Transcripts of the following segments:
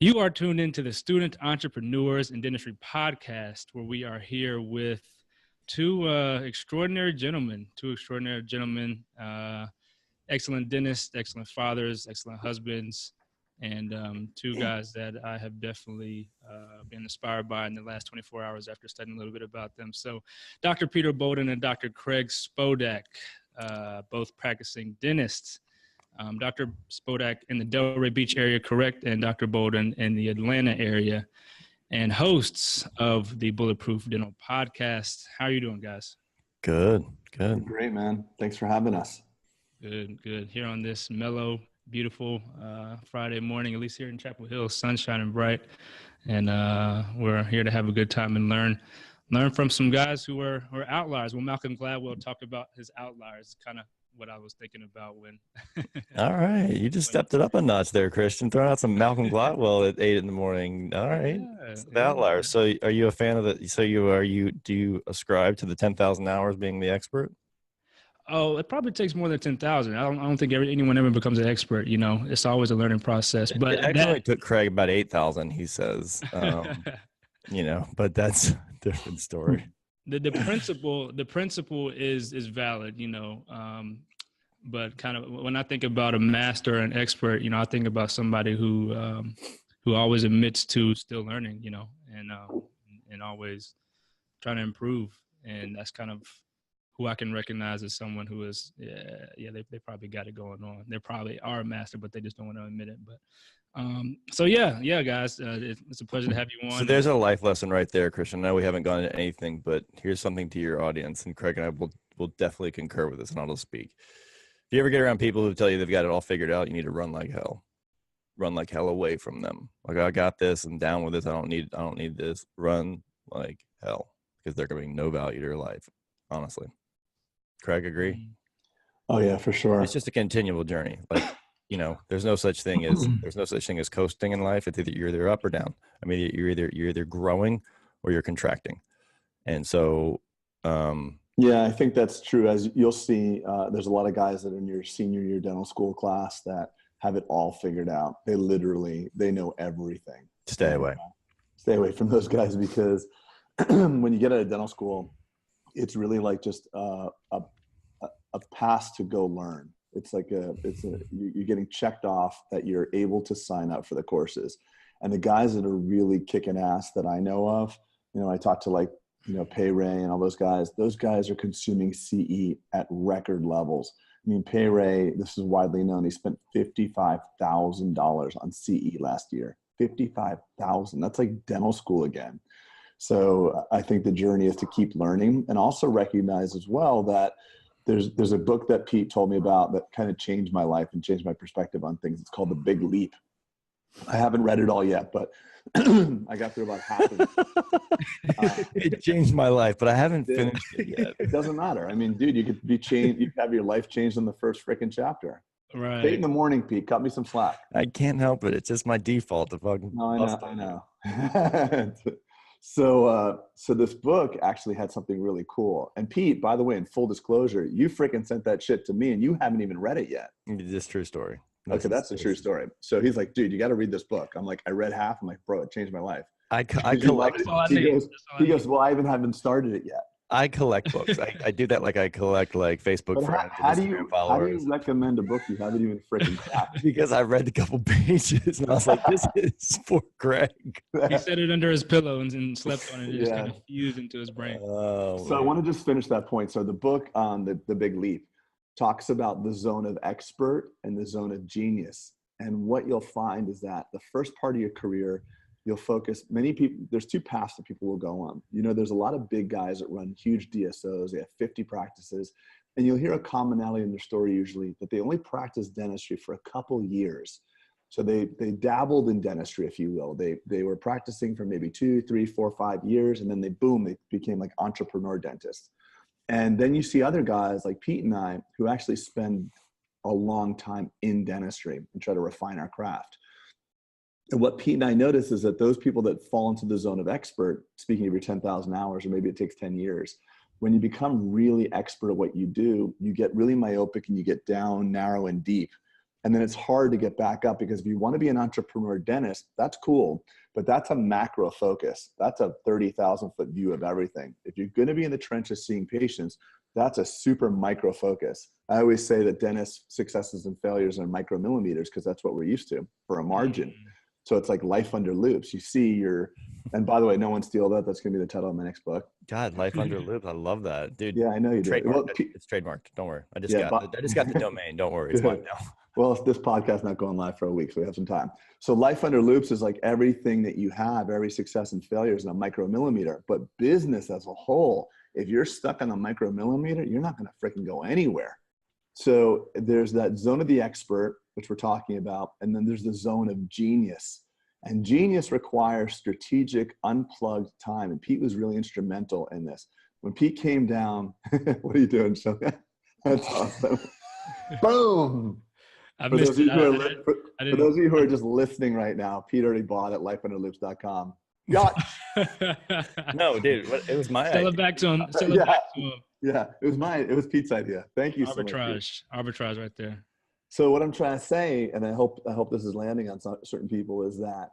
You are tuned into the Student Entrepreneurs in Dentistry podcast, where we are here with two extraordinary gentlemen, excellent dentists, excellent fathers, excellent husbands, and two guys that I have definitely been inspired by in the last 24 hours after studying a little bit about them. So Dr. Peter Boulden and Dr. Craig Spodak, both practicing dentists. Dr. Spodak in the Delray Beach area, correct, and Dr. Boulden in the Atlanta area, and hosts of the Bulletproof Dental podcast. How are you doing, guys? Good. Great, man. Thanks for having us. Good. Here on this mellow, beautiful Friday morning, at least here in Chapel Hill, sun shining bright, and we're here to have a good time and learn from some guys who are outliers. Well, Malcolm Gladwell talked about his outliers, kind of what I was thinking about when. All right. You just stepped it up a notch there, Christian. Throwing out some Malcolm Gladwell at 8 a.m. All right. Yeah. Outliers. So are you a fan of it? So do you ascribe to the 10,000 hours being the expert? Oh, it probably takes more than 10,000. I don't think anyone ever becomes an expert. You know, it's always a learning process. But it actually took Craig about 8,000, he says. But that's a different story. The principle is valid, but kind of when I think about a master and expert, I think about somebody who always admits to still learning, and always trying to improve. And that's kind of who I can recognize as someone who is, they probably got it going on. They probably are a master, but they just don't want to admit it. But guys, it's a pleasure to have you on. So there's a life lesson right there, Christian. I know we haven't gone into anything, but here's something to your audience, and Craig and I will definitely concur with this, and I'll speak. If you ever get around people who tell you they've got it all figured out, you need to run like hell. Run like hell away from them. Like, I got this, I'm down with this, I don't need this. Run like hell, because they're going to bring no value to your life, honestly. Craig, agree? Oh yeah, for sure. It's just a continual journey. Like, there's no such thing as coasting in life. It's you're either up or down. I mean, you're either growing or you're contracting. And so, yeah, I think that's true. As you'll see, there's a lot of guys that are in your senior year dental school class that have it all figured out. They know everything. Stay away. Stay away from those guys, because when you get out of dental school, it's really like just a pass to go learn. It's like you're getting checked off that you're able to sign up for the courses. And the guys that are really kicking ass that I know of, I talked to Pei Ray and all those guys are consuming CE at record levels. I mean, Pei Ray, this is widely known, he spent $55,000 on CE last year. $55,000. That's like dental school again. So I think the journey is to keep learning, and also recognize as well that there's a book that Pete told me about that kind of changed my life and changed my perspective on things. It's called The Big Leap. I haven't read it all yet, but I got through about half of it. It changed my life, but I haven't finished it yet. It doesn't matter. I mean, dude, you could be changed. You could have your life changed in the first freaking chapter. Right. 8 in the morning, Pete. Cut me some slack. I can't help it. It's just my default to fucking. No, I know. So this book actually had something really cool. And Pete, by the way, in full disclosure, you freaking sent that shit to me and you haven't even read it yet. It's a true story. That's a true story. So he's like, dude, you got to read this book. I'm like, I read half. I'm like, bro, it changed my life. I collect. He goes, well, I even haven't started it yet. I collect books. I do that like I collect Facebook friends. How do you recommend a book you haven't even freaking cracked? Because I read a couple pages and I was like, this is for Greg. He set it under his pillow and slept on it. It just kind of fused into his brain. I want to just finish that point. So the book on the Big Leap talks about the zone of expert and the zone of genius. And what you'll find is that the first part of your career, you'll focus, many people, there's two paths that people will go on. There's a lot of big guys that run huge DSOs. They have 50 practices. And you'll hear a commonality in their story usually that they only practice dentistry for a couple years. So they dabbled in dentistry, if you will. They were practicing for maybe 2, 3, 4, 5 years. And then they became like entrepreneur dentists. And then you see other guys like Pete and I who actually spend a long time in dentistry and try to refine our craft. And what Pete and I notice is that those people that fall into the zone of expert, speaking of your 10,000 hours, or maybe it takes 10 years, when you become really expert at what you do, you get really myopic and you get down, narrow, and deep. And then it's hard to get back up, because if you want to be an entrepreneur dentist, that's cool, but that's a macro focus. That's a 30,000 foot view of everything. If you're going to be in the trenches seeing patients, that's a super micro focus. I always say that dentists' successes and failures are micromillimeters, because that's what we're used to for a margin. So it's like life under loops. You see and by the way, no one steal that. That's going to be the title of my next book. God, life under loops. I love that, dude. Yeah, I know you do. Well, it's trademarked. Don't worry. I just got the domain. Don't worry. It's mine now. Well, this podcast not going live for a week, so we have some time. So life under loops is like everything that you have, every success and failure is in a micromillimeter. But business as a whole, if you're stuck on a micromillimeter, you're not going to freaking go anywhere. So there's that zone of the expert, which we're talking about, and then there's the zone of genius. And genius requires strategic, unplugged time. And Pete was really instrumental in this. When Pete came down, what are you doing, Sean? That's awesome. Boom. For those of you who are just listening right now, Pete already bought at lifeunderloops.com. No, dude, it was my idea. Back to him. Yeah, it was Pete's idea. Thank you so much. Arbitrage right there. So what I'm trying to say, and I hope this is landing on certain people, is that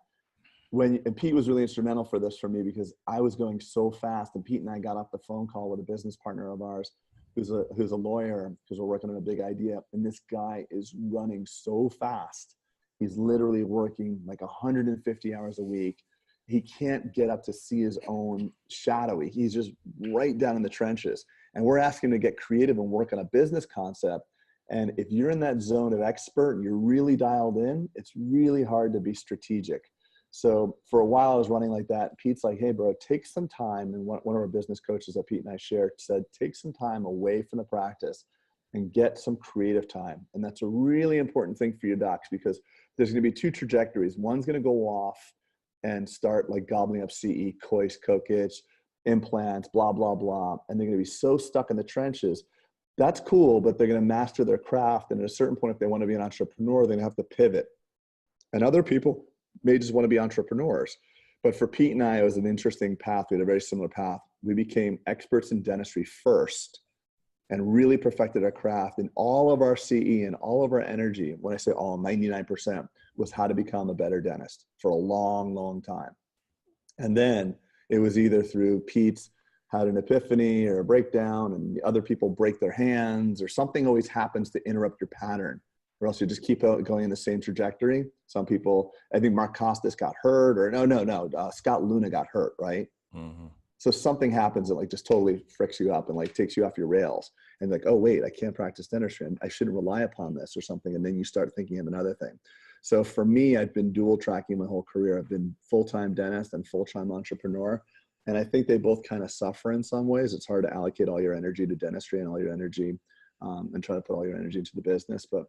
and Pete was really instrumental for this for me, because I was going so fast, and Pete and I got off the phone call with a business partner of ours who's a lawyer, because we're working on a big idea, and this guy is running so fast. He's literally working like 150 hours a week. He can't get up to see his own shadowy. He's just right down in the trenches. And we're asking him to get creative and work on a business concept. And if you're in that zone of expert and you're really dialed in, it's really hard to be strategic. So for a while I was running like that. Pete's like, hey bro, take some time. And one of our business coaches that Pete and I shared said, take some time away from the practice and get some creative time. And that's a really important thing for your docs, because there's going to be two trajectories. One's going to go off and start like gobbling up CE, coist, cochich, implants, blah, blah, blah. And they're going to be so stuck in the trenches. That's cool, but they're going to master their craft. And at a certain point, if they want to be an entrepreneur, they're going to have to pivot. And other people may just want to be entrepreneurs. But for Pete and I, it was an interesting path. We had a very similar path. We became experts in dentistry first and really perfected our craft. And all of our CE and all of our energy, when I say all, 99%, was how to become a better dentist for a long, long time. And then it was either through Pete's had an epiphany or a breakdown, and the other people break their hands, or something always happens to interrupt your pattern, or else you just keep going in the same trajectory. Some people, I think Mark Costas got hurt, or Scott Luna got hurt, right? Mm-hmm. So something happens that like just totally fricks you up and like takes you off your rails, and like, oh wait, I can't practice dentistry, I shouldn't rely upon this or something. And then you start thinking of another thing. So for me, I've been dual tracking my whole career. I've been full-time dentist and full-time entrepreneur. And I think they both kind of suffer in some ways. It's hard to allocate all your energy to dentistry and all your energy and try to put all your energy into the business. But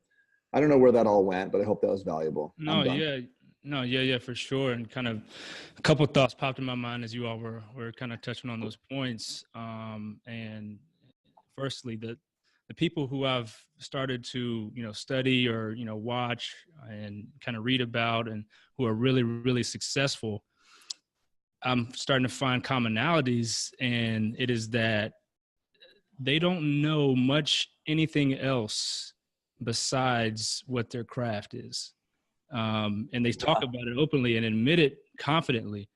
I don't know where that all went, but I hope that was valuable. Yeah, for sure. And kind of a couple of thoughts popped in my mind as you all were kind of touching on those points. And firstly, the people who I've started to, study or, watch and kind of read about, and who are really, really successful, I'm starting to find commonalities, and it is that they don't know much anything else besides what their craft is. And they talk about it openly and admit it confidently.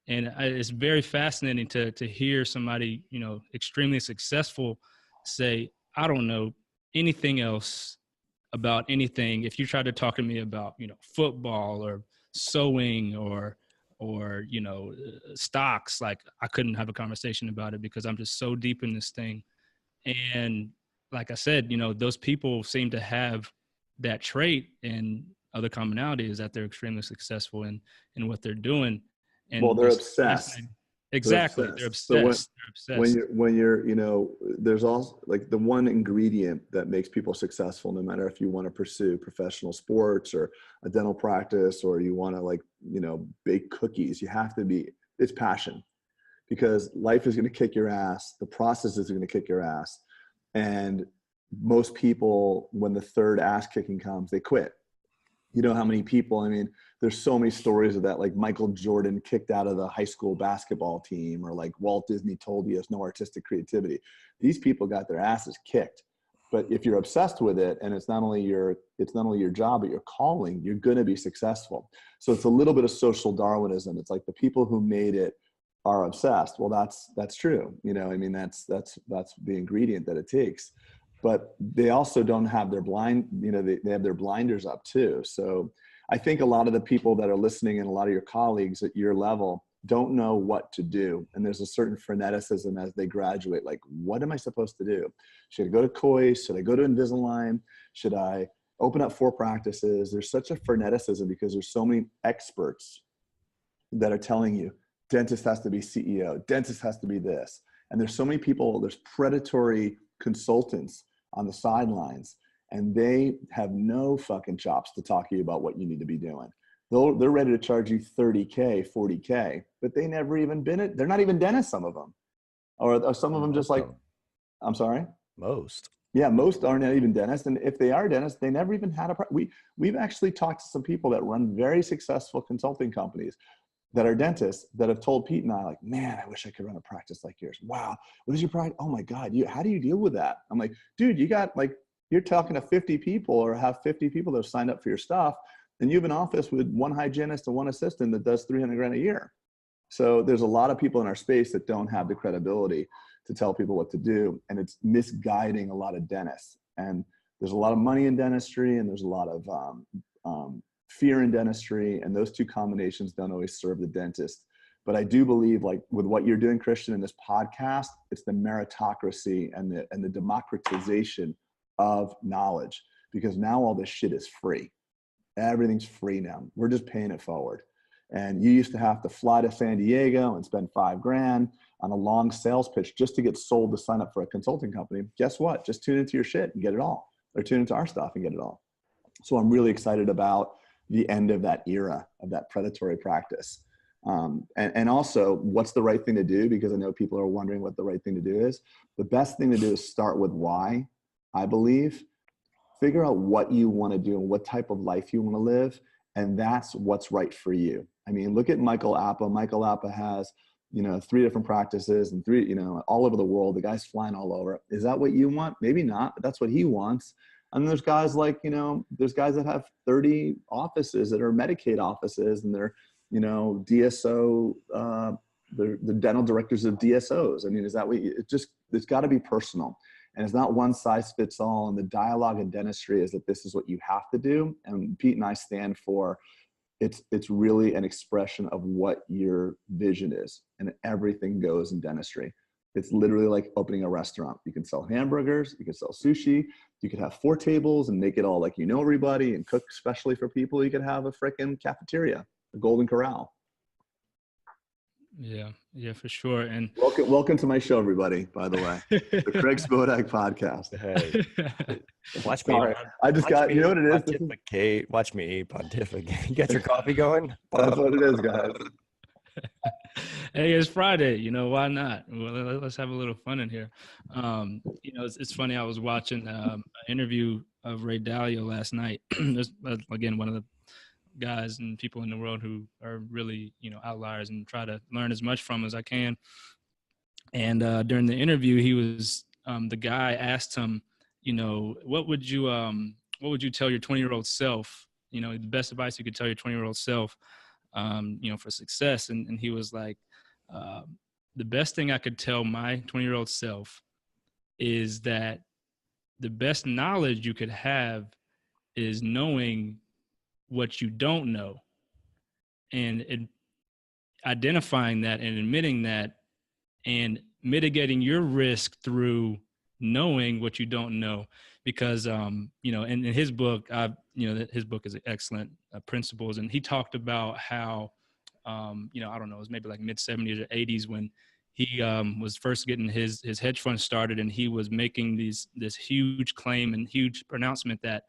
And it's very fascinating to hear somebody, extremely successful say, I don't know anything else about anything. If you try to talk to me about, football or sewing or stocks, like I couldn't have a conversation about it because I'm just so deep in this thing. And like I said, those people seem to have that trait, and other commonality is that they're extremely successful in what they're doing. And well, they're obsessed. Exactly. They're obsessed. So when you're, there's also like the one ingredient that makes people successful, no matter if you want to pursue professional sports or a dental practice, or you want to bake cookies, it's passion, because life is going to kick your ass. The process is going to kick your ass. And most people, when the third ass kicking comes, they quit. You know how many people, there's so many stories of that, like Michael Jordan kicked out of the high school basketball team, or like Walt Disney told he has no artistic creativity. These people got their asses kicked. But if you're obsessed with it, and it's not only your job, but your calling, you're going to be successful. So it's a little bit of social Darwinism. It's like the people who made it are obsessed. Well, that's true. You know, I mean, that's the ingredient that it takes. But they also don't have their they have their blinders up too. So I think a lot of the people that are listening and a lot of your colleagues at your level don't know what to do. And there's a certain freneticism as they graduate. Like, what am I supposed to do? Should I go to COIS? Should I go to Invisalign? Should I open up 4 practices? There's such a freneticism because there's so many experts that are telling you, dentist has to be CEO, dentist has to be this. And there's so many people, there's predatory consultants on the sidelines, and they have no fucking chops to talk to you about what you need to be doing. They're ready to charge you $30K, $40K, but they never even they're not even dentists, some of them. Or some of them just like, I'm sorry? Most. Yeah, most are not even dentists. And if they are dentists, they never even had we've actually talked to some people that run very successful consulting companies that are dentists that have told Pete and I, like, man, I wish I could run a practice like yours. Wow, what is your practice? Oh my God, how do you deal with that? I'm like, dude, you're talking to 50 people or have 50 people that have signed up for your stuff, and you have an office with 1 hygienist and 1 assistant that does $300,000 a year. So there's a lot of people in our space that don't have the credibility to tell people what to do, and it's misguiding a lot of dentists. And there's a lot of money in dentistry, and there's a lot of fear in dentistry, and those 2 combinations don't always serve the dentist. But I do believe, like with what you're doing, Christian, in this podcast, it's the meritocracy and the democratization of knowledge, because now all this shit is free. Everything's free now. We're just paying it forward. And you used to have to fly to San Diego and spend $5,000 on a long sales pitch just to get sold to sign up for a consulting company. Guess what? Just tune into your shit and get it all, or tune into our stuff and get it all. So I'm really excited about the end of that era of that predatory practice. And also, what's the right thing to do? Because I know people are wondering what the right thing to do is. The best thing to do is start with why, I believe. Figure out what you want to do and what type of life you want to live. And that's what's right for you. I mean, look at Michael Appa. Michael Appa has, 3 different practices and 3, all over the world. The guy's flying all over. Is that what you want? Maybe not, but that's what he wants. And there's guys like, there's guys that have 30 offices that are Medicaid offices, and they're, DSO, the dental directors of DSOs. I mean, is that what it's got to be personal. And it's not one size fits all. And the dialogue in dentistry is that this is what you have to do. And Pete and I stand for, it's really an expression of what your vision is. And everything goes in dentistry. It's literally like opening a restaurant. You can sell hamburgers, you can sell sushi, you could have 4 tables and make it all like everybody, and cook specially for people. You could have a frickin' cafeteria, a Golden Corral. Yeah, for sure. And welcome to my show, everybody, by the way. The Craig Spodak podcast. Hey, watch me. Sorry, I just got, you know what it is? Pontificate. Watch me pontificate. You got your coffee going? That's what it is, guys. Hey, it's Friday. Why not? Well, let's have a little fun in here. It's funny. I was watching an interview of Ray Dalio last night. Again, one of the guys and people in the world who are really, outliers, and try to learn as much from as I can. And during the interview, he was the guy asked him, what would you tell your 20-year-old self? The best advice you could tell your 20-year-old self, for success. And he was like, the best thing I could tell my 20-year-old self is that the best knowledge you could have is knowing what you don't know, and identifying that and admitting that and mitigating your risk through knowing what you don't know. Because, in his book, his book is excellent, Principles. And he talked about how, I don't know, it was maybe like mid 70s or 80s when he was first getting his hedge fund started, and he was making this huge claim and huge pronouncement that,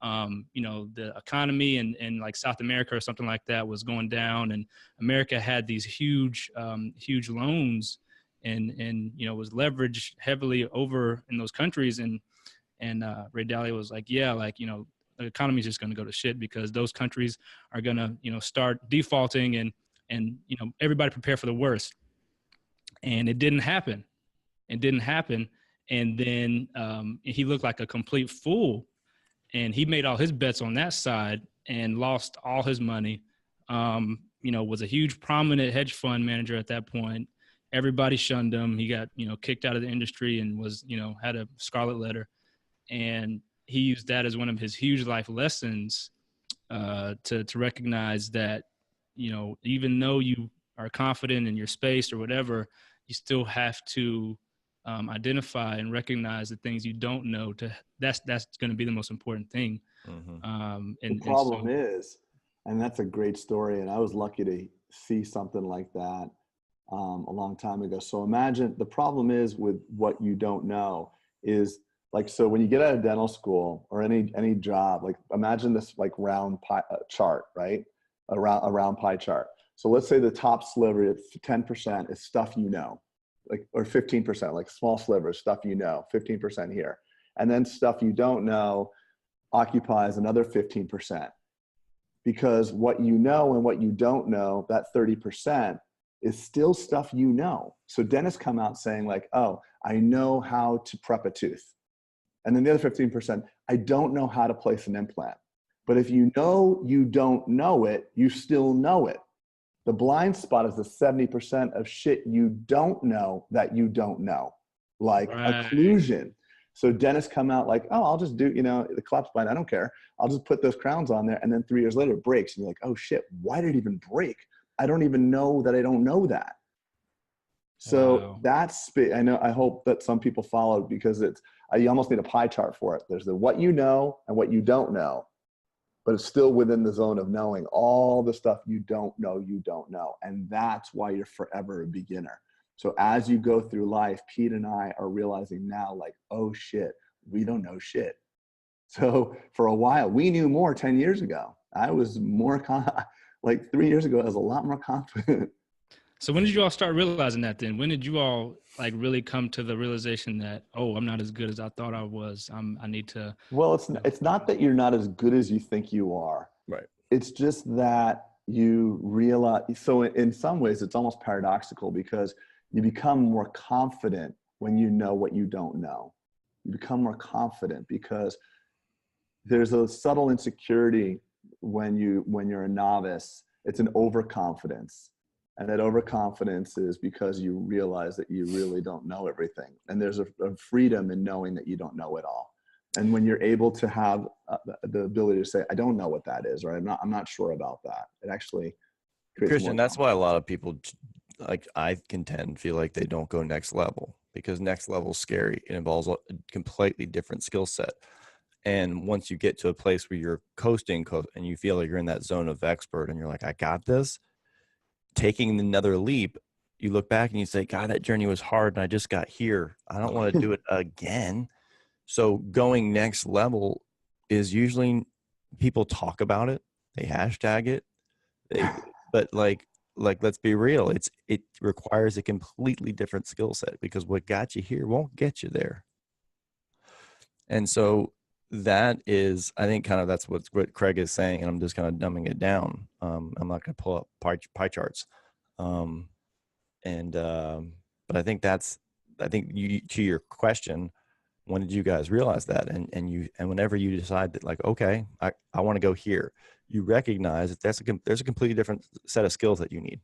the economy in like South America or something like that was going down, and America had these huge loans and was leveraged heavily over in those countries. And Ray Dalio was like, the economy is just going to go to shit because those countries are going to, start defaulting, and everybody prepare for the worst. And it didn't happen. And then he looked like a complete fool. And he made all his bets on that side and lost all his money. Was a huge prominent hedge fund manager at that point. Everybody shunned him. He got, kicked out of the industry and was, had a scarlet letter. And he used that as one of his huge life lessons to recognize that, even though you are confident in your space or whatever, you still have to identify and recognize the things you don't know. That's going to be the most important thing. Mm-hmm. The problem is, and that's a great story, and I was lucky to see something like that a long time ago. So imagine the problem is with what you don't know is like, so when you get out of dental school or any job, like imagine this like round pie chart, right? A round pie chart. So let's say the top sliver at 10% is stuff like, or 15%, like small slivers, stuff 15% here. And then stuff you don't know occupies another 15%. Because what you know and what you don't know, that 30% is still stuff you know. So dentists come out saying like, oh, I know how to prep a tooth. And then the other 15%, I don't know how to place an implant. But if you know you don't know it, you still know it. The blind spot is the 70% of shit you don't know that you don't know, like occlusion. So dentists come out like, oh, I'll just do, the collapse blind, I don't care. I'll just put those crowns on there. And then 3 years later it breaks. And you're like, oh shit, why did it even break? I don't even know that I don't know that. So that's, I hope that some people followed because you almost need a pie chart for it. There's the what you know and what you don't know, but it's still within the zone of knowing all the stuff you don't know. And that's why you're forever a beginner. So as you go through life, Pete and I are realizing now like, oh shit, we don't know shit. So for a while, we knew more 10 years ago. I was more, like 3 years ago, I was a lot more confident. So when did you all start realizing that then? When did you all like really come to the realization that, oh, I'm not as good as I thought I was. I need to. Well, it's not that you're not as good as you think you are. Right. It's just that you realize, so in some ways it's almost paradoxical because you become more confident when you know what you don't know. You become more confident because there's a subtle insecurity when you're a novice. It's an overconfidence. And that overconfidence is because you realize that you really don't know everything. And there's a freedom in knowing that you don't know it all. And when you're able to have the ability to say, I don't know what that is, or I'm not sure about that, it actually creates Christian, more that's why a lot of people, like I contend, feel like they don't go next level because next level is scary. It involves a completely different skill set. And once you get to a place where you're coasting and you feel like you're in that zone of expert and you're like, I got this, taking another leap, you look back and you say, God, that journey was hard and I just got here. I don't want to do it again. So going next level is usually people talk about it. They hashtag it. But like, let's be real. It requires a completely different skill set because what got you here won't get you there. And so that is, I think kind of that's what Craig is saying. And I'm just kind of dumbing it down. I'm not going to pull up pie charts. But I think you, to your question, when did you guys realize that? And whenever you decide that like, okay, I want to go here, you recognize that there's a completely different set of skills that you need.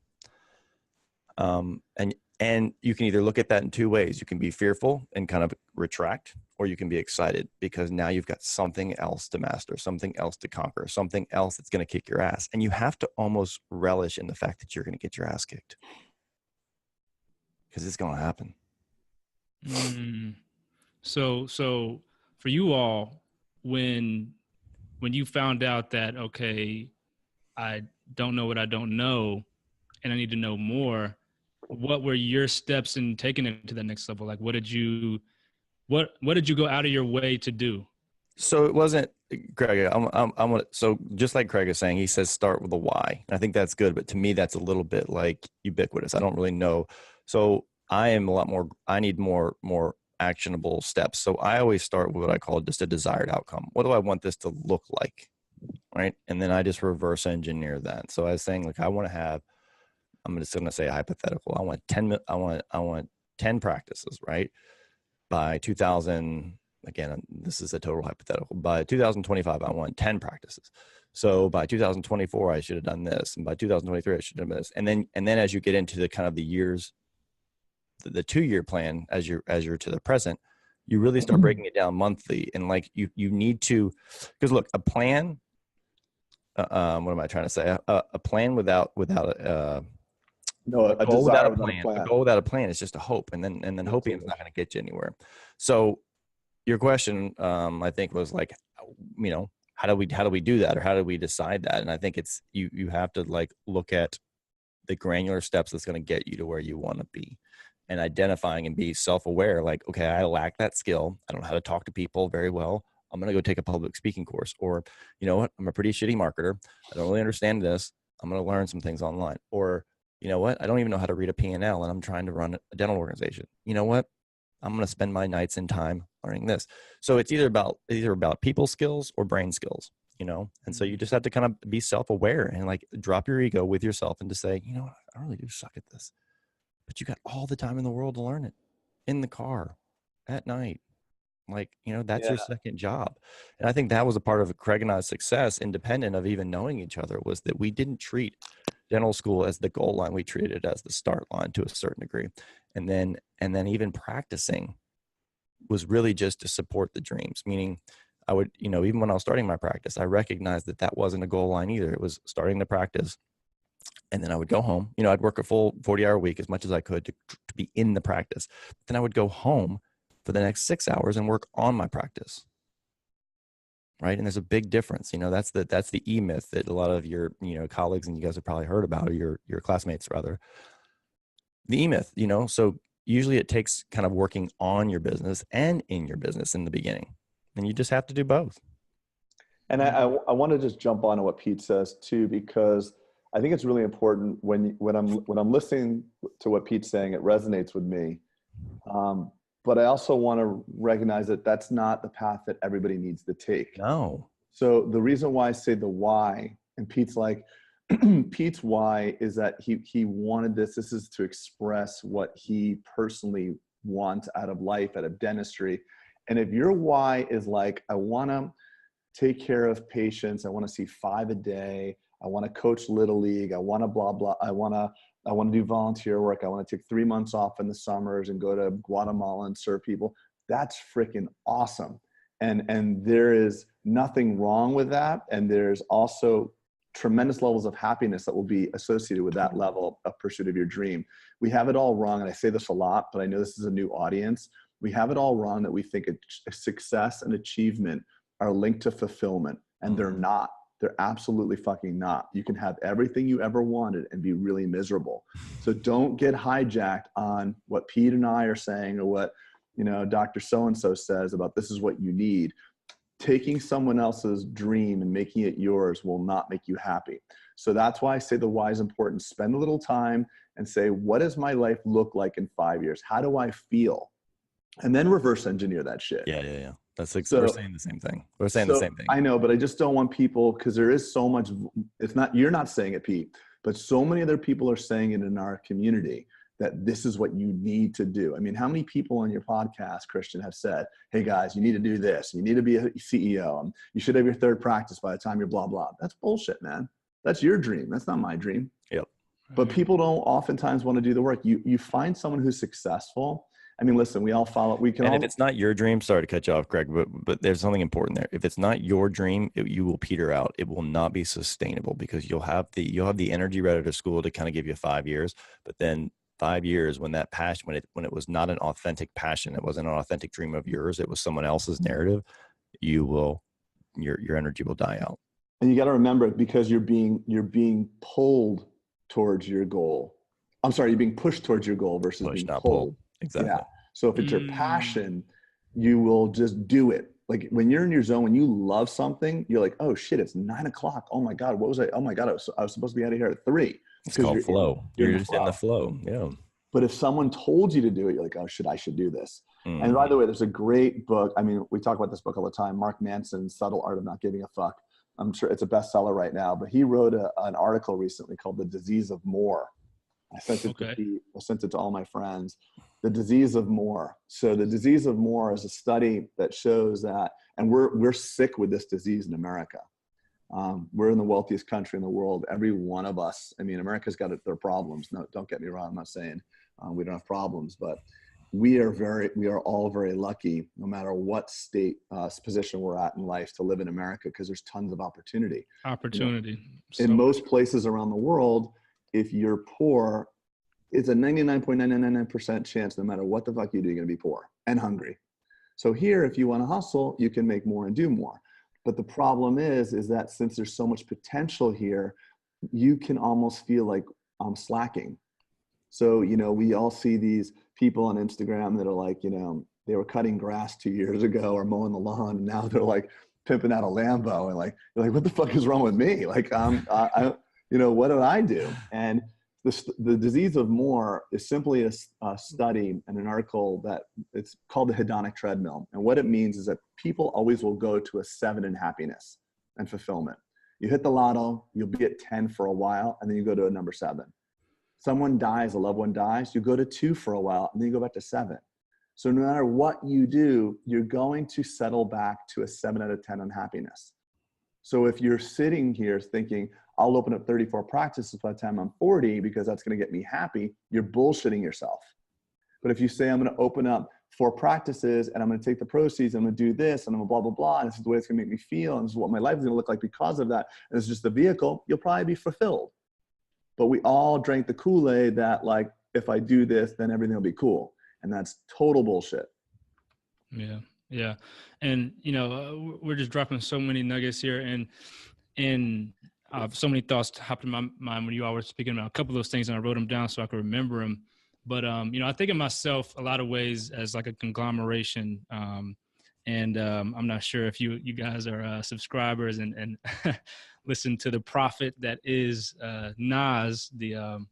And you can either look at that in two ways. You can be fearful and kind of retract, or you can be excited because now you've got something else to master, something else to conquer, something else that's going to kick your ass. And you have to almost relish in the fact that you're going to get your ass kicked because it's going to happen. So for you all, when you found out that, okay, I don't know what I don't know and I need to know more, what were your steps in taking it to the next level? Like, what did you go out of your way to do? So it wasn't, Craig, so just like Craig is saying, he says, start with a why. And I think that's good. But to me, that's a little bit like ubiquitous. I don't really know. So I am a lot more, I need more actionable steps. So I always start with what I call just a desired outcome. What do I want this to look like? Right. And then I just reverse engineer that. So I was saying, like, I'm just going to say hypothetical. I want 10 practices, right? by 2000, again, this is a total hypothetical, by 2025, I want 10 practices. So by 2024, I should have done this. And by 2023, I should have done this. And then as you get into the kind of the years, the 2-year plan, as you're to the present, you really start breaking it down monthly. And like you need to, because look, a plan, what am I trying to say? A plan without a goal without a plan. A goal without a plan is just a hope. And then hoping is not going to get you anywhere. So your question, I think, was like, how do we do that, or how do we decide that? And I think it's you have to like look at the granular steps that's going to get you to where you want to be, and identifying and be self-aware. Like, okay, I lack that skill. I don't know how to talk to people very well. I'm going to go take a public speaking course. Or, you know what? I'm a pretty shitty marketer. I don't really understand this. I'm going to learn some things online. Or, you know what? I don't even know how to read a P&L, and I'm trying to run a dental organization. You know what? I'm going to spend my nights and time learning this. So it's either about people skills or brain skills, And so you just have to kind of be self-aware and like drop your ego with yourself and to say, I really do suck at this, but you got all the time in the world to learn it, in the car, at night. Like, that's your second job. And I think that was a part of Craig and I's success, independent of even knowing each other, was that we didn't treat dental school as the goal line. We treated it as the start line to a certain degree. And then even practicing was really just to support the dreams. Meaning I would, even when I was starting my practice, I recognized that wasn't a goal line either. It was starting the practice. And then I would go home, I'd work a full 40-hour week as much as I could to be in the practice. Then I would go home for the next 6 hours and work on my practice. Right. And there's a big difference. That's the E-myth that a lot of your, colleagues, and you guys have probably heard about, or your classmates rather. The E-myth, so usually it takes kind of working on your business and in your business in the beginning, and you just have to do both. And I want to just jump on to what Pete says too, because I think it's really important when I'm listening to what Pete's saying, it resonates with me. But I also want to recognize that that's not the path that everybody needs to take. No. So the reason why I say the why, and Pete's like, Pete's why is that he wanted this. This is to express what he personally wants out of life, out of dentistry. And if your why is like, I want to take care of patients, I want to see 5 a day, I want to coach Little League, I want to blah, blah, I want to do volunteer work, I want to take 3 months off in the summers and go to Guatemala and serve people, that's freaking awesome. And there is nothing wrong with that. And there's also tremendous levels of happiness that will be associated with that level of pursuit of your dream. We have it all wrong. And I say this a lot, but I know this is a new audience. We have it all wrong that we think a success and achievement are linked to fulfillment, and they're not. They're absolutely fucking not. You can have everything you ever wanted and be really miserable. So don't get hijacked on what Pete and I are saying, or what, Dr. So-and-so says about this is what you need. Taking someone else's dream and making it yours will not make you happy. So that's why I say the why is important. Spend a little time and say, what does my life look like in 5 years? How do I feel? And then reverse engineer that shit. Yeah. That's like, we're saying the same thing. We're saying the same thing. I know, but I just don't want people, because there is so much, you're not saying it, Pete, but so many other people are saying it in our community, that this is what you need to do. I mean, how many people on your podcast, Christian, have said, hey guys, you need to do this. You need to be a CEO. You should have your 3rd practice by the time you're blah, blah. That's bullshit, man. That's your dream. That's not my dream. Yep. But people don't oftentimes want to do the work. You find someone who's successful. I mean, listen, we all follow. If it's not your dream, sorry to cut you off, Greg, but there's something important there. If it's not your dream, you will peter out. It will not be sustainable, because you'll have the energy right out of school to kind of give you 5 years, but then 5 years, when that passion, when it was not an authentic passion, it wasn't an authentic dream of yours, it was someone else's narrative, your energy will die out. And you got to remember, because you're being pulled towards your goal. I'm sorry, you're being pushed towards your goal versus being pulled. Exactly. Yeah. So if it's your passion, you will just do it. Like when you're in your zone, when you love something, you're like, oh shit, it's 9 o'clock. Oh my God, what was I? Oh my God, I was supposed to be out of here at 3. It's called flow. You're just in the flow. Yeah. But if someone told you to do it, you're like, oh shit, I should do this. And by the way, there's a great book. I mean, we talk about this book all the time. Mark Manson's Subtle Art of Not Giving a Fuck. I'm sure it's a bestseller right now, but he wrote an article recently called The Disease of More. I sent it to all my friends. the disease of more. So the disease of more is a study that shows that, and we're sick with this disease in America. We're in the wealthiest country in the world. Every one of us, I mean, America's got their problems. No, don't get me wrong. I'm not saying we don't have problems, but we are all very lucky, no matter what state position we're at in life, to live in America, because there's tons of opportunity. Opportunity. You know, in most places around the world, if you're poor, it's a 99.999% chance, no matter what the fuck you do, you're going to be poor and hungry. So here, if you want to hustle, you can make more and do more. But the problem is that since there's so much potential here, you can almost feel like I'm slacking. So, you know, we all see these people on Instagram that are like, you know, they were cutting grass 2 years ago or mowing the lawn, and now they're like pimping out a Lambo, and like, you're like, what the fuck is wrong with me? Like, you know, what did I do? And the disease of more is simply a study and an article that it's called the hedonic treadmill. And what it means is that people always will go to a 7 in happiness and fulfillment. You hit the lotto, you'll be at 10 for a while, and then you go to a number 7. Someone dies, a loved one dies, you go to 2 for a while, and then you go back to 7. So no matter what you do, you're going to settle back to a 7 out of 10 on happiness. So if you're sitting here thinking, I'll open up 34 practices by the time I'm 40 because that's going to get me happy, you're bullshitting yourself. But if you say, I'm going to open up 4 practices and I'm going to take the proceeds, I'm going to do this, and I'm going to blah, blah, blah, and this is the way it's going to make me feel, and this is what my life is going to look like because of that, and it's just the vehicle, you'll probably be fulfilled. But we all drank the Kool-Aid that, like, if I do this, then everything will be cool. And that's total bullshit. Yeah. Yeah. And, you know, we're just dropping so many nuggets here, and so many thoughts hopped in my mind when you all were speaking about a couple of those things, and I wrote them down so I could remember them. But, you know, I think of myself a lot of ways as like a conglomeration. And I'm not sure if you guys are subscribers and listen to the prophet that is Nas, the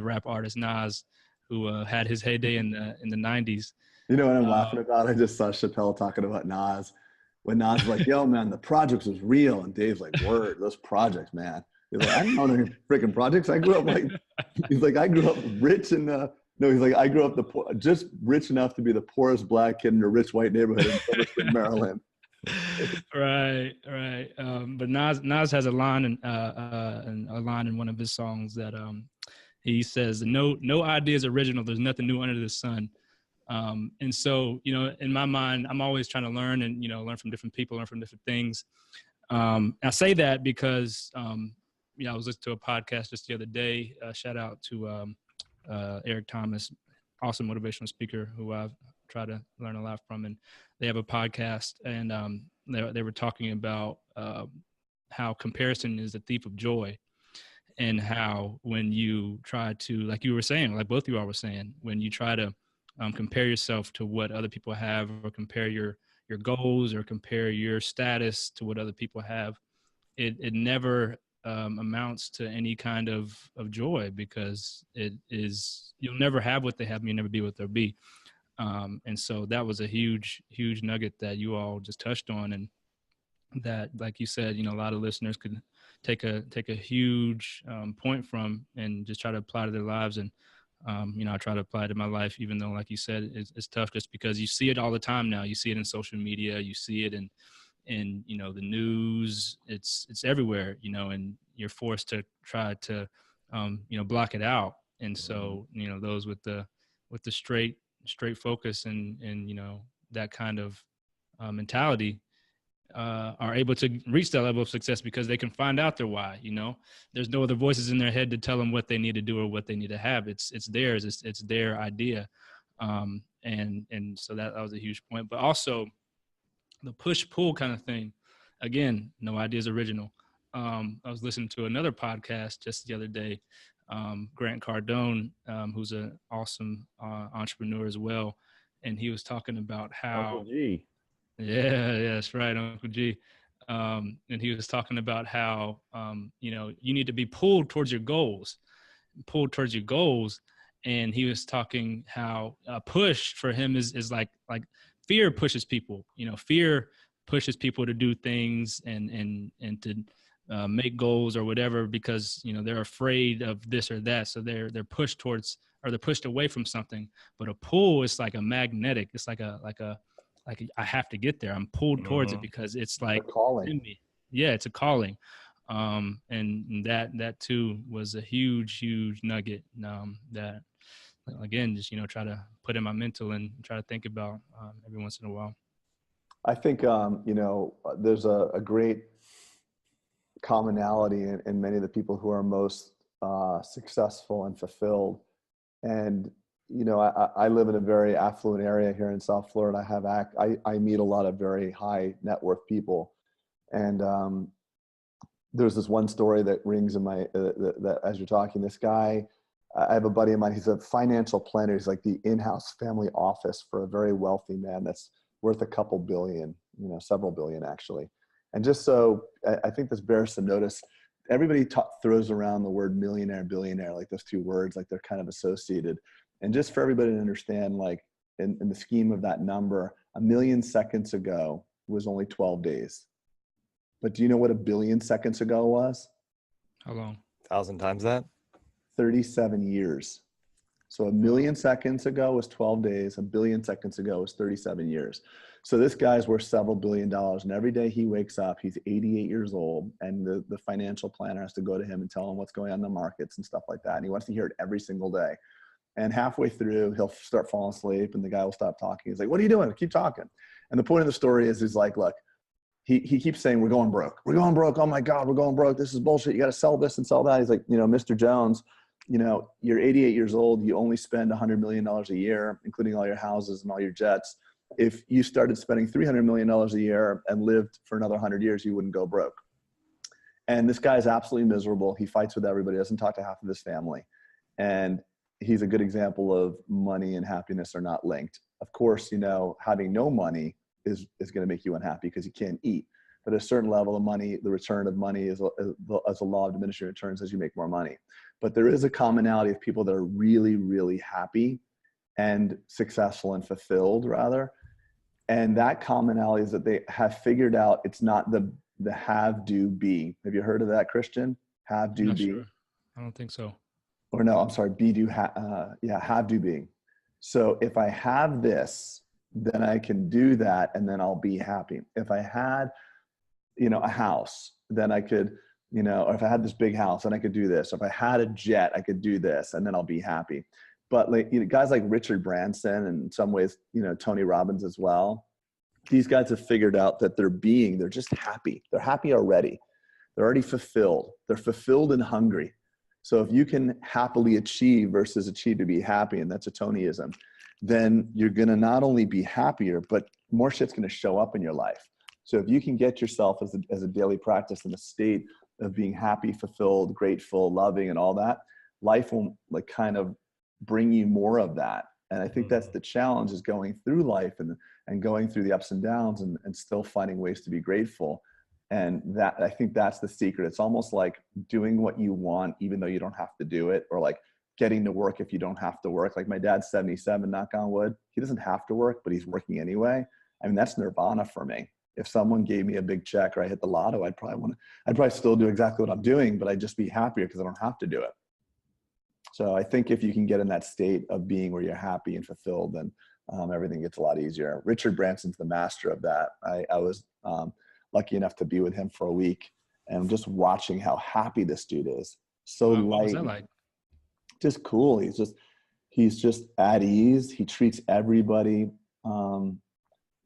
rap artist Nas, who had his heyday in the 90s. You know what I'm laughing about? I just saw Chappelle talking about Nas. When Nas was like, yo, man, the projects was real. And Dave's like, word, those projects, man. He's like, I didn't know any freaking projects. I grew up like, he's like, I grew up rich and, no, he's like, I grew up just rich enough to be the poorest black kid in a rich white neighborhood in Silver Spring, Maryland. Right. But Nas has a line in one of his songs that he says, no idea is original. There's nothing new under the sun. And so, you know, in my mind, I'm always trying to learn and, you know, learn from different people, learn from different things. I say that because, you know, I was listening to a podcast just the other day. Shout out to Eric Thomas, awesome motivational speaker who I've tried to learn a lot from. And they have a podcast, and they were talking about how comparison is the thief of joy. And how when you try to, like you were saying, like both of you all were saying, when you try to compare yourself to what other people have, or compare your goals, or compare your status to what other people have, it never amounts to any kind of joy, because you'll never have what they have, and you'll never be what they'll be. And so that was a huge nugget that you all just touched on, and that, like you said, you know, a lot of listeners could take a huge point from and just try to apply to their lives. And you know, I try to apply it to my life, even though, like you said, it's tough, just because you see it all the time now. You see it in social media, you see it in you know, the news. It's everywhere, you know, and you're forced to try to you know, block it out. And so, you know, those with the straight focus and you know, that kind of mentality are able to reach that level of success, because they can find out their why. You know, there's no other voices in their head to tell them what they need to do or what they need to have. It's theirs. It's their idea. And so that was a huge point. But also the push-pull kind of thing. Again, no idea is original. I was listening to another podcast just the other day, Grant Cardone, who's an awesome entrepreneur as well. And he was talking about how Uncle G. Yeah, that's right, Uncle G. And he was talking about how, you know, you need to be pulled towards your goals. And he was talking how a push for him is like fear pushes people. You know, fear pushes people to do things and to make goals or whatever because, you know, they're afraid of this or that. So they're pushed towards, or they're pushed away from something. But a pull is like a magnetic. It's like I have to get there. I'm pulled towards it because it's like calling. in me. Yeah, it's a calling. And that too was a huge nugget that, again, just, you know, try to put in my mental and try to think about every once in a while. I think, you know, there's a great commonality in many of the people who are most successful and fulfilled. And, you know, I live in a very affluent area here in South Florida. I meet a lot of very high net worth people. And there's this one story that rings in my, that as you're talking, this guy, I have a buddy of mine, he's a financial planner. He's like the in-house family office for a very wealthy man that's worth a couple billion, you know, several billion actually. And just so I think this bears some notice, everybody throws around the word millionaire, billionaire, like those two words, like they're kind of associated. And just for everybody to understand, like in the scheme of that number, 1 million seconds ago was only 12 days. But do you know what 1 billion seconds ago was? How long? 1,000 times that? 37 years. So 1 million seconds ago was 12 days. 1 billion seconds ago was 37 years. So this guy's worth several $1 billion. And every day he wakes up, he's 88 years old. And the financial planner has to go to him and tell him what's going on in the markets and stuff like that. And he wants to hear it every single day. And halfway through, he'll start falling asleep and the guy will stop talking. He's like, what are you doing? Keep talking. And the point of the story is, he's like, look, he keeps saying, we're going broke. We're going broke. Oh my God, we're going broke. This is bullshit. You got to sell this and sell that. He's like, you know, Mr. Jones, you know, you're 88 years old. You only spend $100 million a year, including all your houses and all your jets. If you started spending $300 million a year and lived for another 100 years, you wouldn't go broke. And this guy is absolutely miserable. He fights with everybody, doesn't talk to half of his family. And he's a good example of money and happiness are not linked. Of course, you know, having no money is going to make you unhappy because you can't eat. But at a certain level of money, the return of money is as a law of diminishing returns as you make more money. But there is a commonality of people that are really, really happy and successful and fulfilled, rather. And that commonality is that they have figured out it's not the have, do, be. Have you heard of that, Christian? Have, do, be. Sure. I don't think so. Or no, I'm sorry, be, do, have, do, be. So if I have this, then I can do that and then I'll be happy. If I had, you know, a house, then I could, you know, or if I had this big house, then I could do this. If I had a jet, I could do this and then I'll be happy. But like, you know, guys like Richard Branson and in some ways, you know, Tony Robbins as well, these guys have figured out that they're just happy. They're happy already. They're already fulfilled. They're fulfilled and hungry. So if you can happily achieve versus achieve to be happy, and that's a Tonyism, then you're going to not only be happier, but more shit's going to show up in your life. So if you can get yourself as a daily practice in a state of being happy, fulfilled, grateful, loving, and all that, life will like kind of bring you more of that. And I think that's the challenge, is going through life and going through the ups and downs and still finding ways to be grateful. And that, I think that's the secret. It's almost like doing what you want, even though you don't have to do it, or like getting to work if you don't have to work. Like my dad's 77, knock on wood. He doesn't have to work, but he's working anyway. I mean, that's nirvana for me. If someone gave me a big check or I hit the lotto, I'd probably still do exactly what I'm doing, but I'd just be happier because I don't have to do it. So I think if you can get in that state of being where you're happy and fulfilled, then everything gets a lot easier. Richard Branson's the master of that. I was lucky enough to be with him for a week and just watching how happy this dude is. So light. What was that like? Just cool. He's just at ease. He treats everybody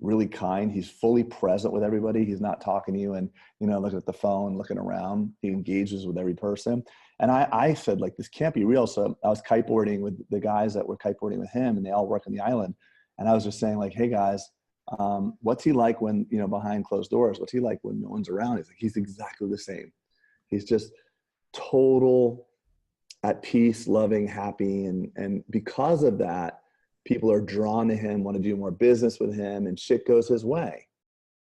really kind. He's fully present with everybody. He's not talking to you and, you know, looking at the phone, looking around. He engages with every person. And I said, like, this can't be real. So I was kiteboarding with the guys that were kiteboarding with him, and they all work on the island. And I was just saying, like, hey guys, what's he like when, you know, behind closed doors? What's he like when no one's around? He's like, he's exactly the same. He's just total at peace, loving, happy. And because of that, people are drawn to him, want to do more business with him, and shit goes his way.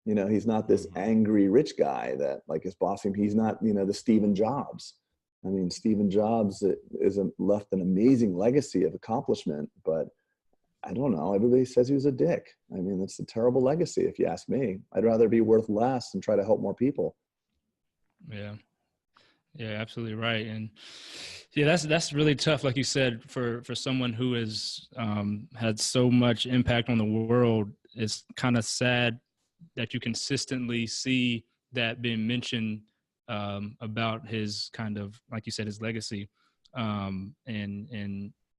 You know, he's not this angry rich guy that like is bossing. He's not, you know, the Stephen Jobs. I mean, Stephen Jobs left an amazing legacy of accomplishment, but I don't know. Everybody says he was a dick. I mean, it's a terrible legacy if you ask me. I'd rather be worth less and try to help more people. Yeah. Yeah, absolutely right. And yeah, that's really tough. Like you said, for someone who has had so much impact on the world, it's kind of sad that you consistently see that being mentioned about his kind of, like you said, his legacy. And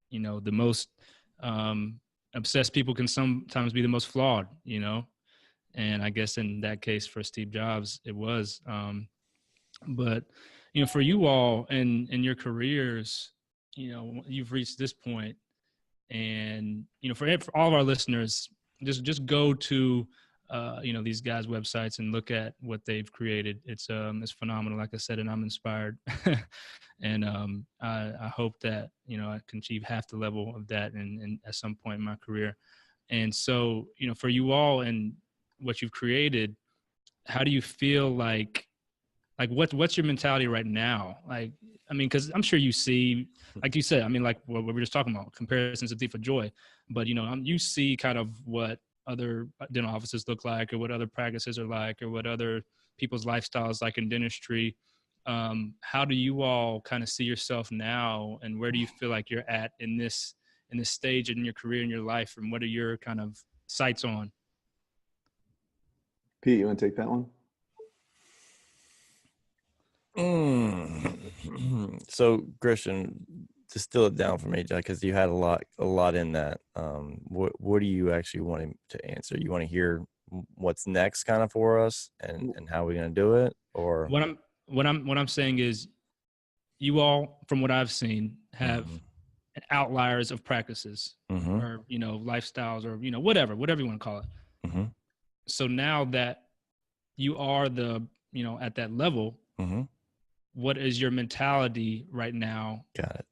you know, the most obsessed people can sometimes be the most flawed, you know. And I guess in that case for Steve Jobs, it was. But you know, for you all in your careers, you know, you've reached this point, and you know, for all of our listeners, just go to you know, these guys' websites and look at what they've created. It's phenomenal, like I said, and I'm inspired. And I hope that, you know, I can achieve half the level of that in at some point in my career. And so, you know, for you all and what you've created, how do you feel like what's your mentality right now? Like, I mean, because I'm sure you see, like you said, I mean, like what we were just talking about, comparisons of thief of joy. But you know, you see kind of what other dental offices look like, or what other practices are like, or what other people's lifestyles like in dentistry. How do you all kind of see yourself now, and where do you feel like you're at in this stage in your career, in your life, and what are your kind of sights on? Pete, you want to take that one? So Christian, distill it down for me, because you had a lot in that. What do you actually want to answer? You want to hear what's next kind of for us, and how we're going to do it? Or What I'm saying is, you all, from what I've seen, have outliers of practices, or you know, lifestyles, or you know, whatever you want to call it. So now that you are the, you know, at that level, what is your mentality right now? Got it.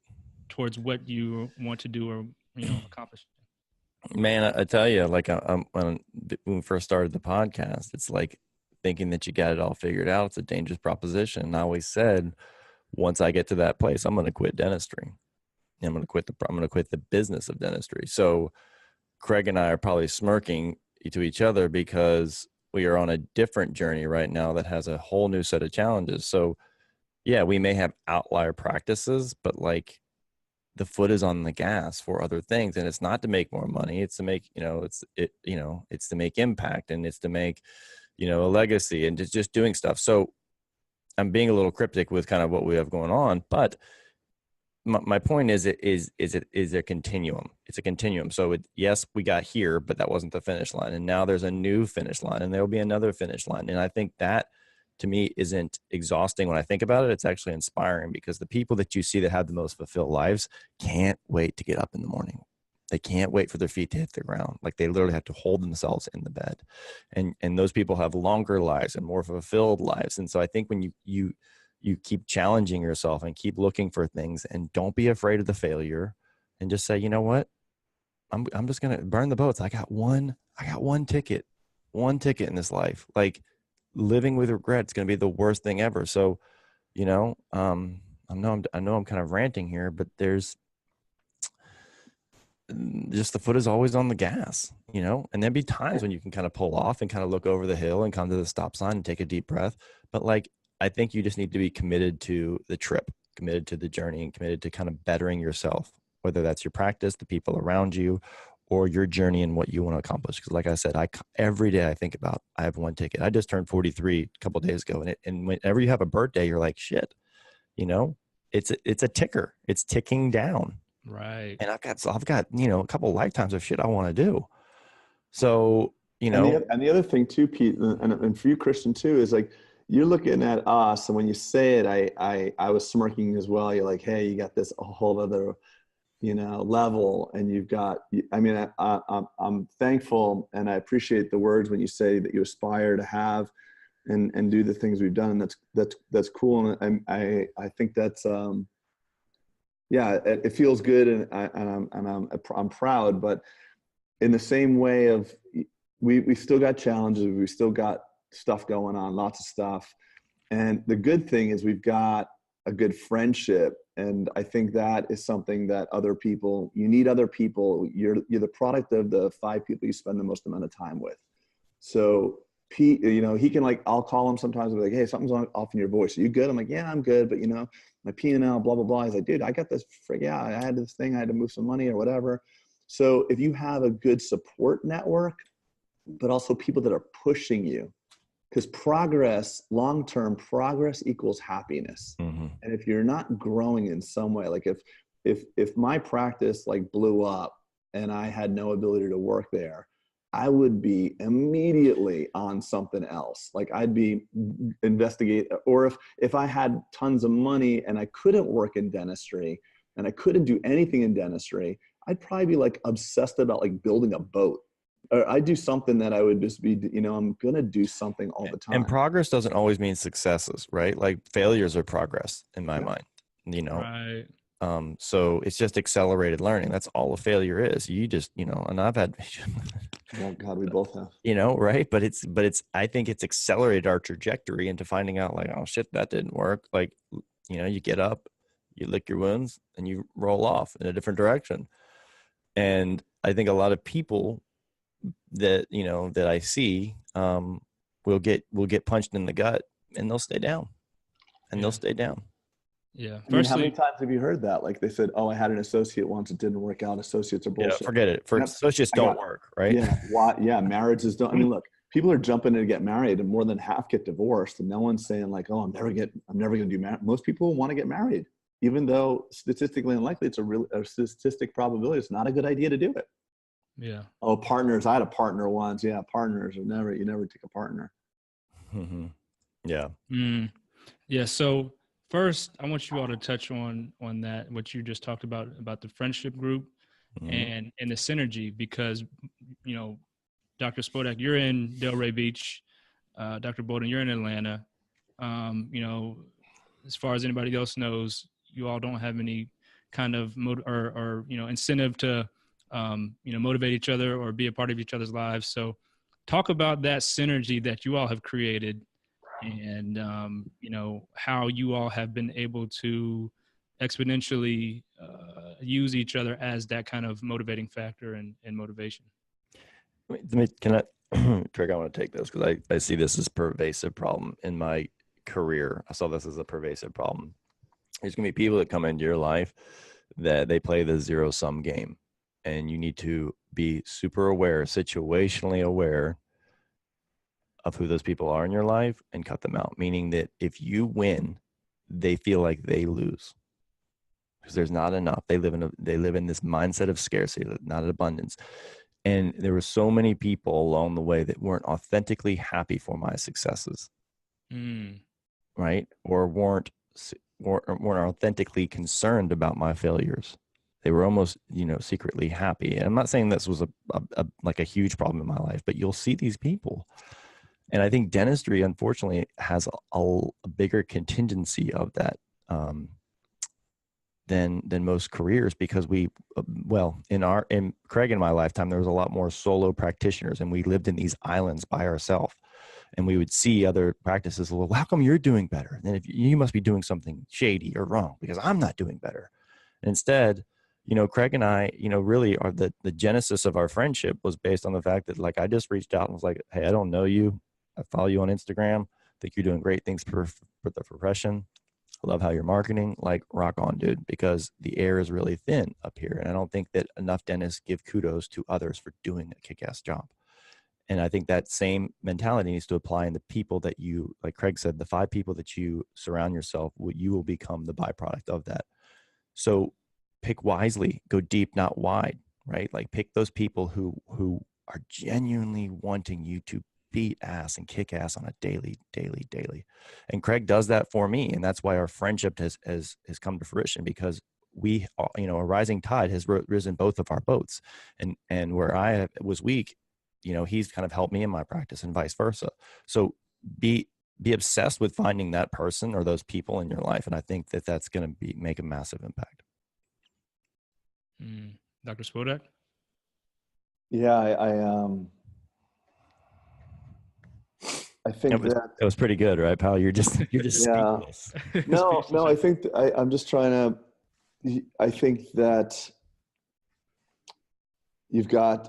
Towards what you want to do, or you know, accomplish? Man, I tell you, like when we first started the podcast, it's like thinking that you got it all figured out. It's a dangerous proposition. And I always said, once I get to that place, I'm going to quit dentistry. I'm going to quit the business of dentistry. So Craig and I are probably smirking to each other because we are on a different journey right now that has a whole new set of challenges. So yeah, we may have outlier practices, but like the foot is on the gas for other things, and it's not to make more money. It's to make, you know, it's to make impact, and it's to make, you know, a legacy, and just doing stuff. So I'm being a little cryptic with kind of what we have going on, but my point is, it is a continuum. It's a continuum. So yes, we got here, but that wasn't the finish line. And now there's a new finish line, and there'll be another finish line. And I think that, to me, isn't exhausting when I think about it. It's actually inspiring, because the people that you see that have the most fulfilled lives can't wait to get up in the morning. They can't wait for their feet to hit the ground. Like, they literally have to hold themselves in the bed. And those people have longer lives and more fulfilled lives. And so I think when you keep challenging yourself and keep looking for things, and don't be afraid of the failure, and just say, you know what, I'm just going to burn the boats. I got one ticket in this life. Like, living with regret is going to be the worst thing ever. So, you know, I know I'm kind of ranting here, but there's just, the foot is always on the gas, you know, and there'd be times when you can kind of pull off and kind of look over the hill and come to the stop sign and take a deep breath. But like, I think you just need to be committed to the trip, committed to the journey, and committed to kind of bettering yourself, whether that's your practice, the people around you, or your journey and what you want to accomplish. Because like I said, every day I think about, I have one ticket. I just turned 43 a couple of days ago. And whenever you have a birthday, you're like, shit, you know, it's a ticker. It's ticking down. Right. And I've got, you know, a couple of lifetimes of shit I want to do. So, you know. And the other thing too, Pete, and for you, Christian, too, is like, you're looking at us, and when you say it, I was smirking as well. You're like, hey, you got this a whole other, you know, level, and you've got, I mean, I'm thankful, and I appreciate the words when you say that you aspire to have and do the things we've done. And that's cool. And I think that's, yeah, it feels good. And I'm proud, but in the same way of, we still got challenges. We still got stuff going on, lots of stuff. And the good thing is we've got a good friendship. And I think that is something that you need other people. You're the product of the 5 people you spend the most amount of time with. So You know, he can like, I'll call him sometimes and be like, hey, something's off in your voice. Are you good? I'm like, yeah, I'm good. But you know, my P&L, blah, blah, blah. He's like, dude, I got this. Yeah, I had this thing. I had to move some money or whatever. So if you have a good support network, but also people that are pushing you, because progress, long-term progress equals happiness. Mm-hmm. And if you're not growing in some way, like if my practice like blew up and I had no ability to work there, I would be immediately on something else. Like I'd be investigate, or if I had tons of money and I couldn't work in dentistry and I couldn't do anything in dentistry, I'd probably be like obsessed about like building a boat. Or I'd do something that I would just be, you know, I'm going to do something all the time. And progress doesn't always mean successes, right? Like failures are progress in my mind, you know? Right. So it's just accelerated learning. That's all a failure is. You just, you know, and I've had, Oh God, we both have, you know, right. But it's, I think it's accelerated our trajectory into finding out like, oh shit, that didn't work. Like, you know, you get up, you lick your wounds and you roll off in a different direction. And I think a lot of people that, you know, that I see, will get punched in the gut and they'll stay down they'll stay down. Yeah. I mean, how many times have you heard that? Like they said, oh, I had an associate once, it didn't work out. Associates are bullshit. Yeah, forget it. Associates don't work, right? Yeah. Why? Yeah. Marriages don't. I mean, look, people are jumping in to get married and more than half get divorced. And no one's saying like, oh, I'm never going to do married. Most people want to get married, even though statistically unlikely, it's a statistic probability. It's not a good idea to do it. Yeah. Oh, partners. I had a partner once. Yeah. Partners you never take a partner. Mm-hmm. Yeah. Yeah. So first, I want you all to touch on that, what you just talked about the friendship group and the synergy, because, you know, Dr. Spodak, you're in Delray Beach. Dr. Boulden, you're in Atlanta. You know, as far as anybody else knows, you all don't have any kind of you know, incentive to, you know, motivate each other or be a part of each other's lives. So talk about that synergy that you all have created and, you know, how you all have been able to exponentially use each other as that kind of motivating factor and motivation. Can I, Craig, I want to take this because I see this as a pervasive problem in my career. I saw this as a pervasive problem. There's going to be people that come into your life that they play the zero-sum game, and you need to be super aware, situationally aware of who those people are in your life and cut them out. Meaning that if you win, they feel like they lose because there's not enough. They live in this mindset of scarcity, not abundance. And there were so many people along the way that weren't authentically happy for my successes, right? Or weren't authentically concerned about my failures. They were almost, you know, secretly happy. And I'm not saying this was like a huge problem in my life, but you'll see these people. And I think dentistry, unfortunately, has a bigger contingency of that than most careers, because in Craig and my lifetime, there was a lot more solo practitioners, and we lived in these islands by ourselves. And we would see other practices. Well, how come you're doing better? Then if you must be doing something shady or wrong because I'm not doing better. And instead, you know, Craig and I, you know, really are the genesis of our friendship was based on the fact that like I just reached out and was like, hey, I don't know you. I follow you on Instagram. I think you're doing great things for the profession. I love how you're marketing. Like, rock on, dude, because the air is really thin up here. And I don't think that enough dentists give kudos to others for doing a kick-ass job. And I think that same mentality needs to apply in the people that you, like Craig said, the 5 people that you surround yourself with, you will become the byproduct of that. So pick wisely, go deep, not wide, right? Like pick those people who are genuinely wanting you to beat ass and kick ass on a daily. And Craig does that for me. And that's why our friendship has come to fruition, because we, you know, a rising tide has risen both of our boats, and where I was weak, you know, he's kind of helped me in my practice and vice versa. So be obsessed with finding that person or those people in your life. And I think that that's going to make a massive impact. Dr. Spodak? Yeah, I think that was pretty good, right, pal? You're just yeah. speechless. No, I think I'm just trying to. I think that you've got.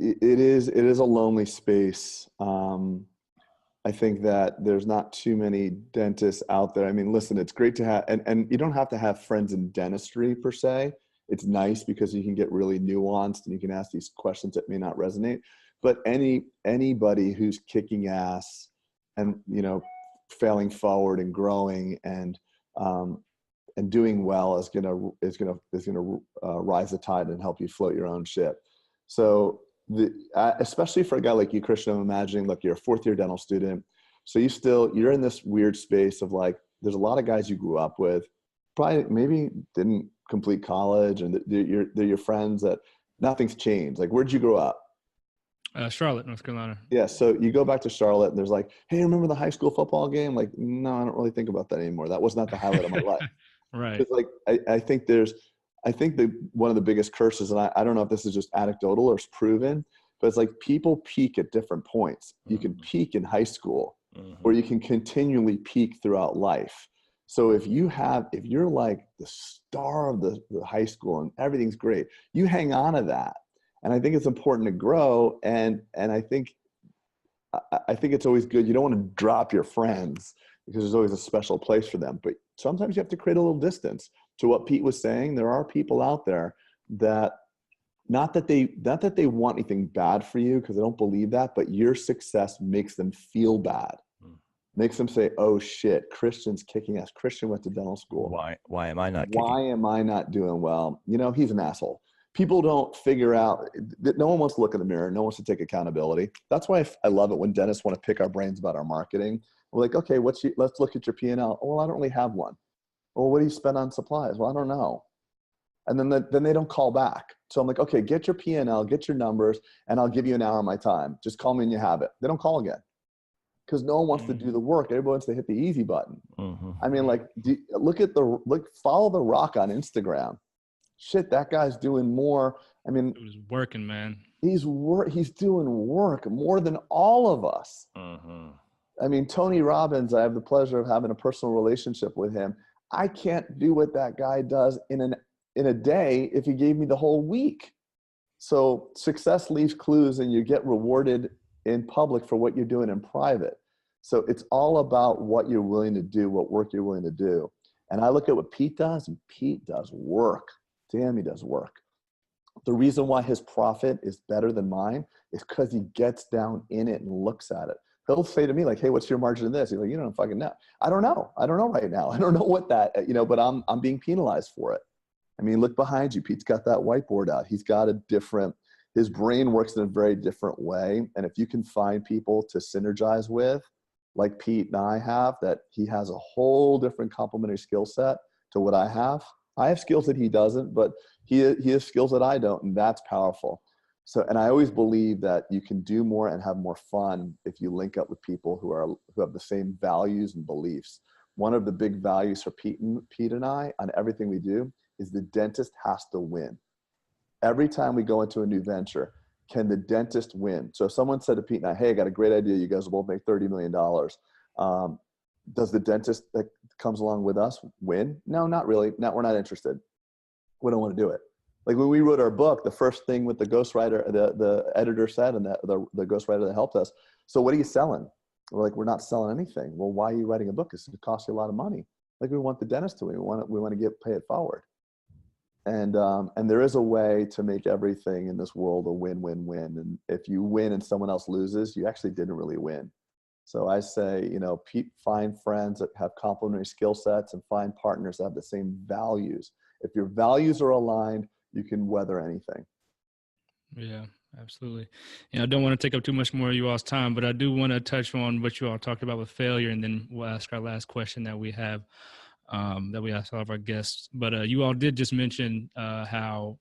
it is a lonely space. I think that there's not too many dentists out there. I mean, listen, it's great to have, and you don't have to have friends in dentistry per se. It's nice because you can get really nuanced and you can ask these questions that may not resonate. But anybody who's kicking ass and, you know, failing forward and growing and doing well is gonna rise the tide and help you float your own ship. So especially for a guy like you, Christian, I'm imagining, look, you're a fourth year dental student. So you're in this weird space of like, there's a lot of guys you grew up with, probably maybe didn't complete college, and they're your friends that nothing's changed. Like, where'd you grow up? Charlotte, North Carolina. Yeah. So you go back to Charlotte and there's like, hey, remember the high school football game? Like, no, I don't really think about that anymore. That was not the highlight of my life. Right. It's like, I think one of the biggest curses, and I don't know if this is just anecdotal or it's proven, but it's like people peak at different points. You can peak in high school, or you can continually peak throughout life. So if you're like the star of the high school and everything's great, you hang on to that. And I think it's important to grow. And I think it's always good. You don't want to drop your friends because there's always a special place for them. But sometimes you have to create a little distance. To what Pete was saying, there are people out there that not that they want anything bad for you, because they don't believe that, but your success makes them feel bad. Makes them say, oh shit, Christian's kicking ass. Christian went to dental school. Why am I not Why am I not doing well? You know, he's an asshole. People don't figure out that. No one wants to look in the mirror. No one wants to take accountability. That's why I love it when dentists want to pick our brains about our marketing. We're like, okay, let's look at your P&L. Oh, well, I don't really have one. Well, what do you spend on supplies? Well, I don't know. And then they don't call back. So I'm like, okay, get your P&L, get your numbers, and I'll give you an hour of my time. Just call me when you have it. They don't call again because no one wants to do the work. Everybody wants to hit the easy button. I mean, like, follow The Rock on Instagram. Shit, that guy's doing more. I mean, it was working, man. He's doing work more than all of us. I mean, Tony Robbins, I have the pleasure of having a personal relationship with him. I can't do what that guy does in a day if he gave me the whole week. So success leaves clues, and you get rewarded in public for what you're doing in private. So it's all about what you're willing to do, what work you're willing to do. And I look at what Pete does, and Pete does work. Damn, he does work. The reason why his profit is better than mine is because he gets down in it and looks at it. He'll say to me like, hey, what's your margin in this? He's like, you don't fucking know. I don't know right now. I don't know what that, but I'm being penalized for it. I mean, look behind you. Pete's got that whiteboard out. He's got his brain works in a very different way. And if you can find people to synergize with, like Pete and I have, that he has a whole different complementary skill set to what I have. I have skills that he doesn't, but he has skills that I don't, and that's powerful. So, and I always believe that you can do more and have more fun if you link up with people who have the same values and beliefs. One of the big values for Pete and I on everything we do is the dentist has to win. Every time we go into a new venture, can the dentist win? So if someone said to Pete and I, hey, I got a great idea. You guys will both make $30 million. Does the dentist that comes along with us win? No, not really. No, we're not interested. We don't want to do it. Like when we wrote our book, the first thing with the ghostwriter, the editor said, and the ghostwriter that helped us, so what are you selling? We're like, we're not selling anything. Well, why are you writing a book? It's going to cost you a lot of money. Like we want the dentist to win. We want to pay it forward. And there is a way to make everything in this world a win-win-win. And if you win and someone else loses, you actually didn't really win. So I say, find friends that have complementary skill sets and find partners that have the same values. If your values are aligned, you can weather anything. Yeah, absolutely. I don't want to take up too much more of you all's time, but I do want to touch on what you all talked about with failure, and then we'll ask our last question that we have, that we ask all of our guests. But you all did just mention how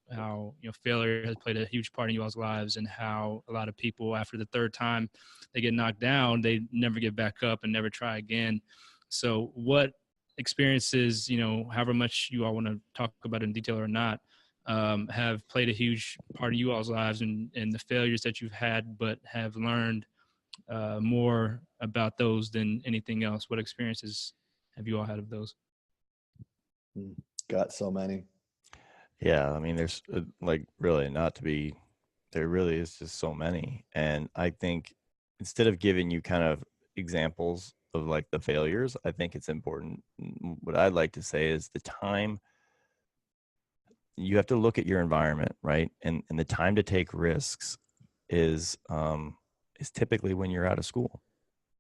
failure has played a huge part in you all's lives, and how a lot of people, after the third time they get knocked down, they never get back up and never try again. So what experiences, however much you all want to talk about in detail or not, have played a huge part of you all's lives, and the failures that you've had, but have learned more about those than anything else? What experiences have you all had of those? Got so many. Yeah, I mean, there's really not to be There really is just so many. And I think instead of giving you kind of examples of like the failures, I think it's important. What I'd like to say is the time you have to look at your environment, right? And the time to take risks is typically when you're out of school,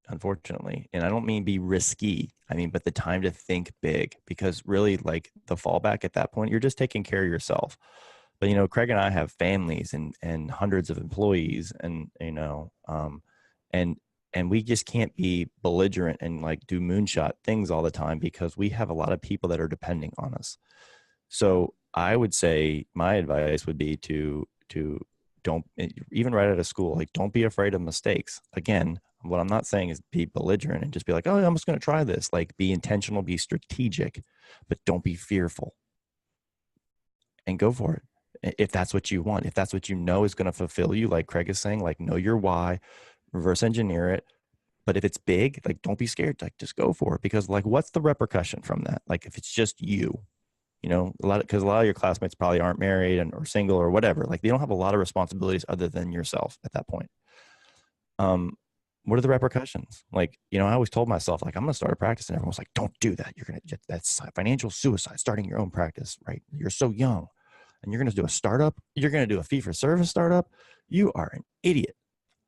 unfortunately. And I don't mean be risky. I mean, but the time to think big, because really like the fallback at that point, you're just taking care of yourself. But, you know, Craig and I have families and hundreds of employees and, you know, and we just can't be belligerent and like do moonshot things all the time because we have a lot of people that are depending on us. So I would say my advice would be to don't, even right out of school, like don't be afraid of mistakes. Again, what I'm not saying is be belligerent and just be like, oh, I'm just going to try this. Like be intentional, be strategic, but don't be fearful and go for it. If that's what you want, if that's what you know is going to fulfill you, like Craig is saying, like know your why, reverse engineer it. But if it's big, like don't be scared, like just go for it. Because like, what's the repercussion from that? Like if it's just you, you know, because a lot of your classmates probably aren't married or single or whatever. Like they don't have a lot of responsibilities other than yourself at that point. What are the repercussions? Like, you know, I always told myself, like, I'm going to start a practice, and everyone's like, don't do that. You're going to, that's financial suicide, starting your own practice, right? You're so young and you're going to do a startup. You're going to do a fee for service startup. You are an idiot.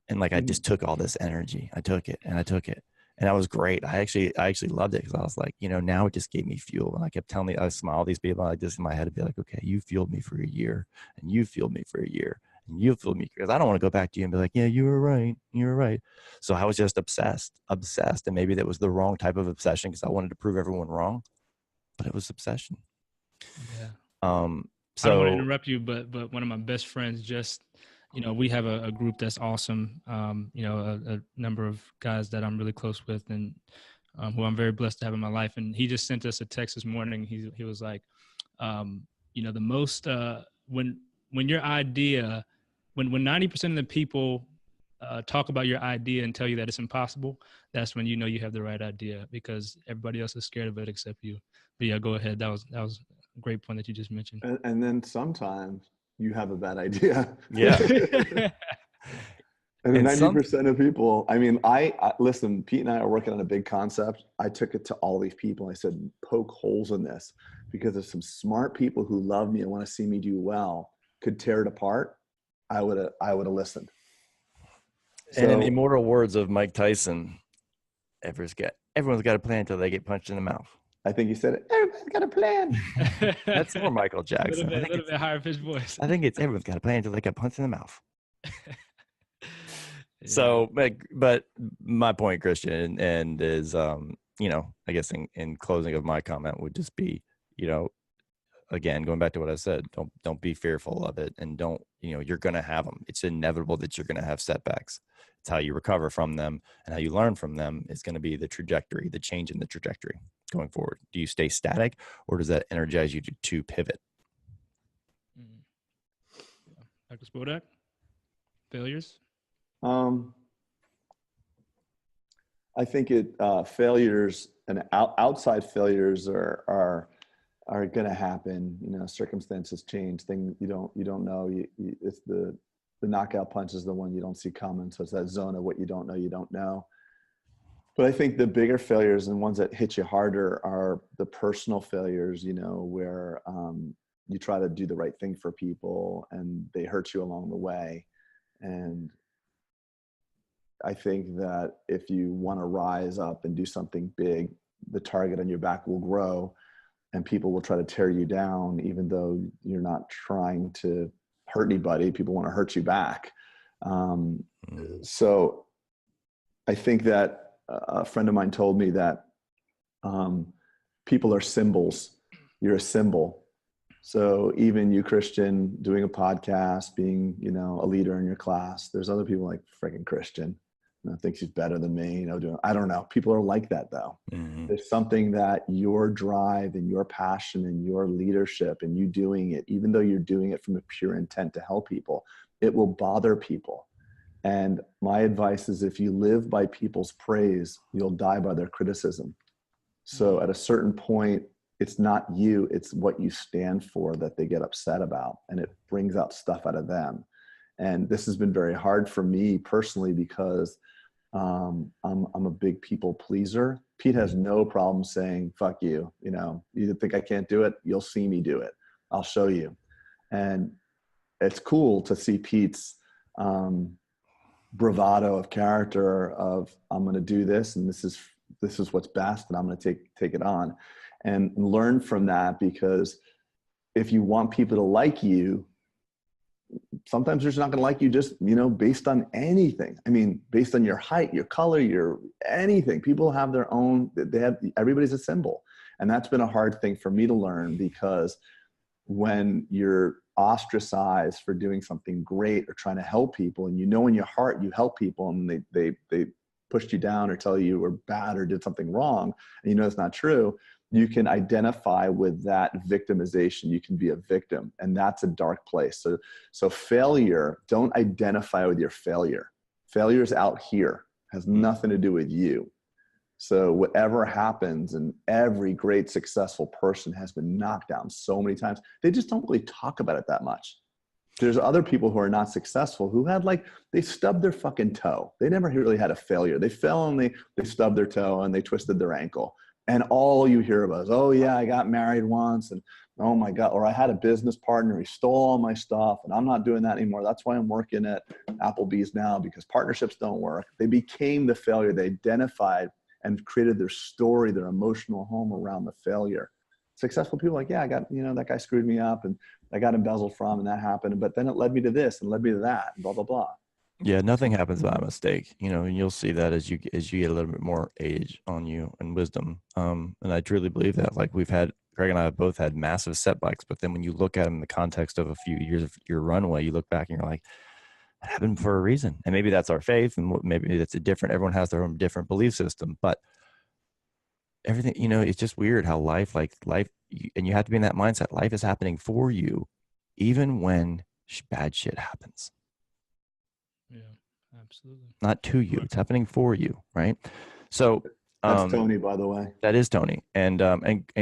And like, I just took all this energy. I took it. And that was great. I actually loved it because I was like, you know, now it just gave me fuel. And I kept telling me, I smile at these people. I just in my head, I'd be like, okay, you fueled me for a year and you fueled me for a year and you fueled me, because I don't want to go back to you and be like, yeah, you were right. You were right. So I was just obsessed. And maybe that was the wrong type of obsession because I wanted to prove everyone wrong, but it was obsession. Yeah. So I don't want to interrupt you, but one of my best friends just, you know, we have a group that's awesome. You know, a number of guys that I'm really close with and who I'm very blessed to have in my life. And he just sent us a text this morning. He was like, you know, the most when your idea, when 90% of the people talk about your idea and tell you that it's impossible, that's when you know you have the right idea, because everybody else is scared of it except you. But yeah, go ahead. That was a great point that you just mentioned. And then sometimes you have a bad idea. yeah. And 90% of people, I mean, I listen, Pete and I are working on a big concept. I took it to all these people. I said, poke holes in this, because if some smart people who love me and want to see me do well could tear it apart, I would have listened. And in the immortal words of Mike Tyson, everyone's got a plan until they get punched in the mouth. I think you said it. Everybody's got a plan. That's more Michael Jackson. A little bit higher pitched voice. I think it's everyone's got a plan until they get punched in the mouth. Yeah. So, but my point, Christian, and is, you know, I guess in closing of my comment would just be, you know, again, going back to what I said, don't be fearful of it, and don't, you know, you're going to have them. It's inevitable that you're going to have setbacks. It's how you recover from them and how you learn from them is going to be the trajectory, the change in the trajectory going forward. Do you stay static, or does that energize you to pivot? Dr. Spodak, failures? I think failures and outside failures are going to happen. You know, circumstances change. Things you don't know. It's the knockout punch is the one you don't see coming. So it's that zone of what you don't know. But I think the bigger failures and ones that hit you harder are the personal failures. You know, where you try to do the right thing for people and they hurt you along the way. And I think that if you want to rise up and do something big, the target on your back will grow and people will try to tear you down, even though you're not trying to hurt anybody. People want to hurt you back. So I think that a friend of mine told me that people are symbols. You're a symbol. So even you, Christian, doing a podcast, being, you know, a leader in your class, there's other people like freaking Christian, you know, thinks he's better than me, you know, I don't know. People are like that though. Mm-hmm. There's something that your drive and your passion and your leadership and you doing it, even though you're doing it from a pure intent to help people, it will bother people. And my advice is if you live by people's praise, you'll die by their criticism. So at a certain point, it's not you, it's what you stand for that they get upset about, and it brings out stuff out of them. And this has been very hard for me personally because I'm a big people pleaser. Pete has no problem saying, fuck you. You know, you think I can't do it? You'll see me do it. I'll show you. And it's cool to see Pete's bravado of character of, I'm going to do this, and this is what's best, and I'm going to take it on and learn from that. Because if you want people to like you, sometimes they're just not going to like you just, you know, based on anything. I mean, based on your height, your color, your anything. People have their own, everybody's a symbol. And that's been a hard thing for me to learn, because when you're ostracized for doing something great or trying to help people, and you know in your heart you help people, and they pushed you down or tell you were bad or did something wrong, and you know it's not true, you can identify with that victimization. You can be a victim, and that's a dark place. So failure, don't identify with your failure. Failure is out here, has nothing to do with you. So whatever happens, and every great successful person has been knocked down so many times, they just don't really talk about it that much. There's other people who are not successful who had, like, they stubbed their fucking toe. They never really had a failure. They fell and they stubbed their toe and they twisted their ankle. And all you hear about is, oh yeah, I got married once, and oh my God, or I had a business partner, he stole all my stuff, and I'm not doing that anymore. That's why I'm working at Applebee's now, because partnerships don't work. They became the failure. They identified and created their story, their emotional home around the failure. Successful people are like, yeah, I got, you know, that guy screwed me up, and I got embezzled from, and that happened, but then it led me to this and led me to that, and blah, blah, blah. Yeah, nothing happens by mistake, you know, and you'll see that as you get a little bit more age on you and wisdom. And I truly believe that. Like, Craig and I have both had massive setbacks, but then when you look at them in the context of a few years of your runway, you look back and you're like, it happened for a reason. And maybe that's our faith, and maybe it's everyone has their own different belief system, but everything, you know, it's just weird how life, and you have to be in that mindset. Life is happening for you, even when bad shit happens. Yeah, absolutely. Not to you. It's happening for you, right? So that's Tony, by the way. That is Tony. And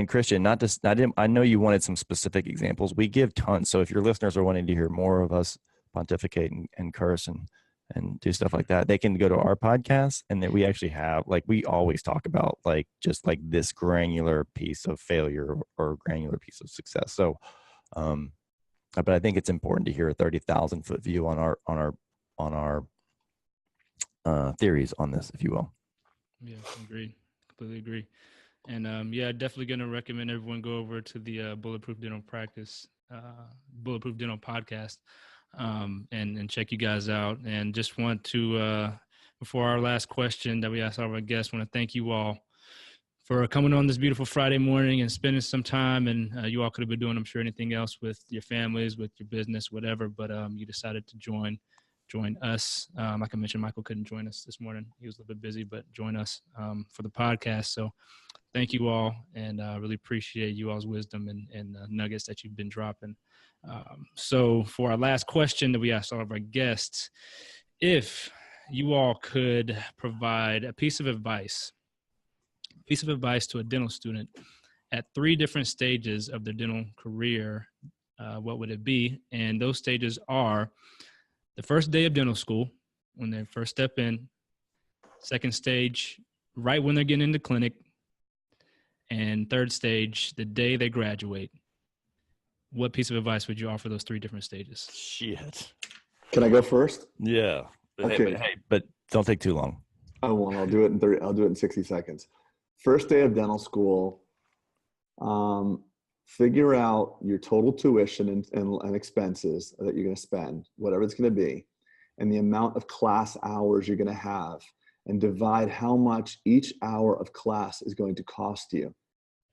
Christian, I know you wanted some specific examples. We give tons. So if your listeners are wanting to hear more of us pontificate and curse and do stuff like that, they can go to our podcast, and that we actually have, like, we always talk about, like, just like this granular piece of failure or granular piece of success. So, but I think it's important to hear a 30,000 foot view on our theories on this, if you will. Yeah, agreed. Completely agree. And yeah, definitely going to recommend everyone go over to the Bulletproof Dental podcast, and check you guys out. And just want to, before our last question that we asked all of our guests, want to thank you all for coming on this beautiful Friday morning and spending some time. And you all could have been doing, I'm sure, anything else with your families, with your business, whatever, but you decided to join us. Like I mentioned, Michael couldn't join us this morning. He was a little bit busy, but join us for the podcast. So thank you all, and really appreciate you all's wisdom and nuggets that you've been dropping. So for our last question that we asked all of our guests, if you all could provide a piece of advice to a dental student at 3 different stages of their dental career, what would it be? And those stages are: the first day of dental school, when they first step in; second stage, right when they're getting into clinic; and third stage, the day they graduate. What piece of advice would you offer those 3 different stages? Shit. Can I go first? Yeah. Okay. But don't take too long. I won't. I'll do it in 30. I'll do it in 60 seconds. First day of dental school. Figure out your total tuition and expenses that you're going to spend, whatever it's going to be, and the amount of class hours you're going to have, and divide how much each hour of class is going to cost you.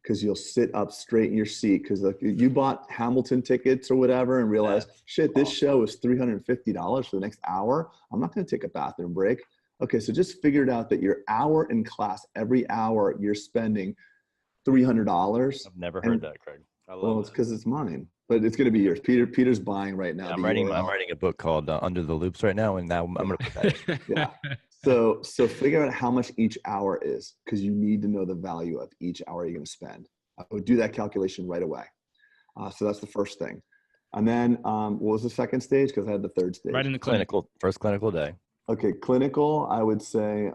Because you'll sit up straight in your seat, because like, you bought Hamilton tickets or whatever and realize, shit, this show is $350 for the next hour. I'm not going to take a bathroom break. Okay, so just figure it out that your hour in class, every hour you're spending $300. I've never heard that, Craig. I love it's because it's mine, but it's going to be yours. Peter's buying right now. Yeah, I'm writing a book called Under the Loops right now, and now I'm going to put that in. Yeah. So figure out how much each hour is, because you need to know the value of each hour you're going to spend. I would do that calculation right away. So that's the first thing. And then what was the second stage? Because I had the third stage. Right in the clinic. First clinical day. Okay, clinical, I would say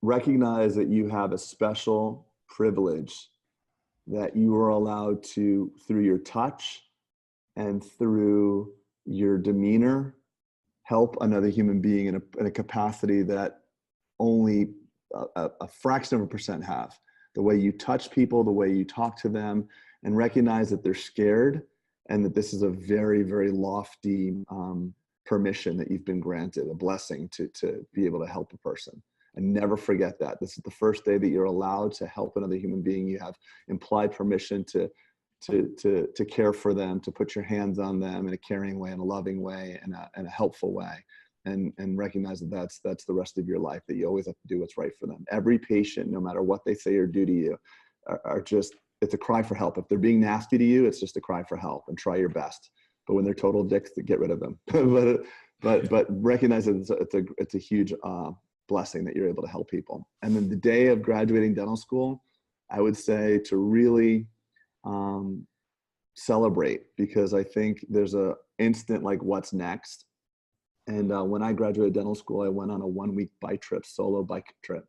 recognize that you have a special privilege that you are allowed to, through your touch and through your demeanor, help another human being in a capacity that only a fraction of a percent have. The way you touch people, the way you talk to them, and recognize that they're scared and that this is a very, very lofty permission that you've been granted, a blessing to be able to help a person. And never forget that. This is the first day that you're allowed to help another human being. You have implied permission to care for them, to put your hands on them in a caring way, in a loving way, in a helpful way. And recognize that that's the rest of your life, that you always have to do what's right for them. Every patient, no matter what they say or do to you, are just, it's a cry for help. If they're being nasty to you, it's just a cry for help, and try your best. But when they're total dicks, to get rid of them. but recognize that it's a huge blessing that you're able to help people. And then the day of graduating dental school, I would say to really celebrate, because I think there's a instant like, what's next? And when I graduated dental school, I went on a 1-week bike trip, solo bike trip.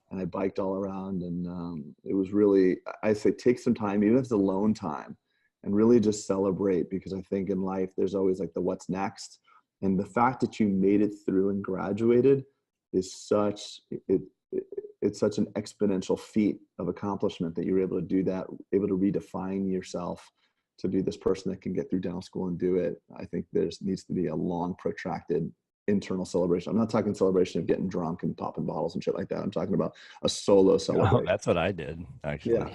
And I biked all around, and it was really, I say, take some time, even if it's alone time, and really just celebrate, because I think in life, there's always like the what's next. And the fact that you made it through and graduated is it's such an exponential feat of accomplishment that you're able to do that, able to redefine yourself to be this person that can get through dental school and do it. I think needs to be a long, protracted internal celebration. I'm not talking celebration of getting drunk and popping bottles and shit like that. I'm talking about a solo celebration. Oh, that's what I did, actually.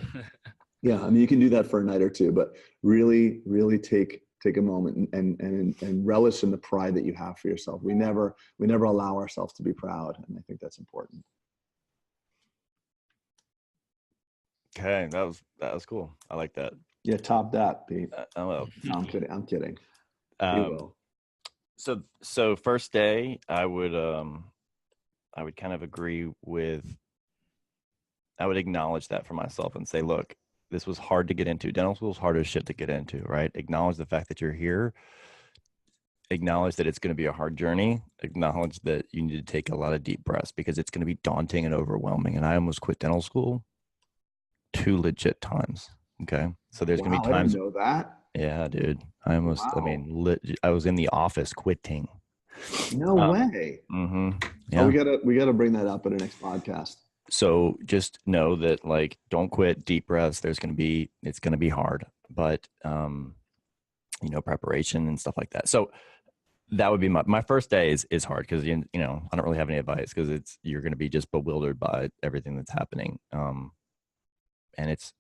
Yeah. I mean, you can do that for a night or two, but really, really take a moment and relish in the pride that you have for yourself. We never allow ourselves to be proud, and I think that's important. Okay, that was cool. I like that. Yeah, top that, Pete. Well, No, I'm kidding. So first day, I would kind of agree with. I would acknowledge that for myself and say, look, this was hard to get into. Dental school is hard as shit to get into, right? Acknowledge the fact that you're here. Acknowledge that it's going to be a hard journey. Acknowledge that you need to take a lot of deep breaths, because it's going to be daunting and overwhelming. And I almost quit dental school 2 legit times. Okay. So there's going to be times. I didn't know that. Yeah, dude. I almost, I mean, I was in the office quitting. No way. Mm-hmm. Yeah. Oh, we gotta bring that up in the next podcast. So just know that, like, don't quit, deep breaths. It's going to be hard, but, preparation and stuff like that. So that would be my first day is hard, because, I don't really have any advice, because you're going to be just bewildered by everything that's happening. And it's,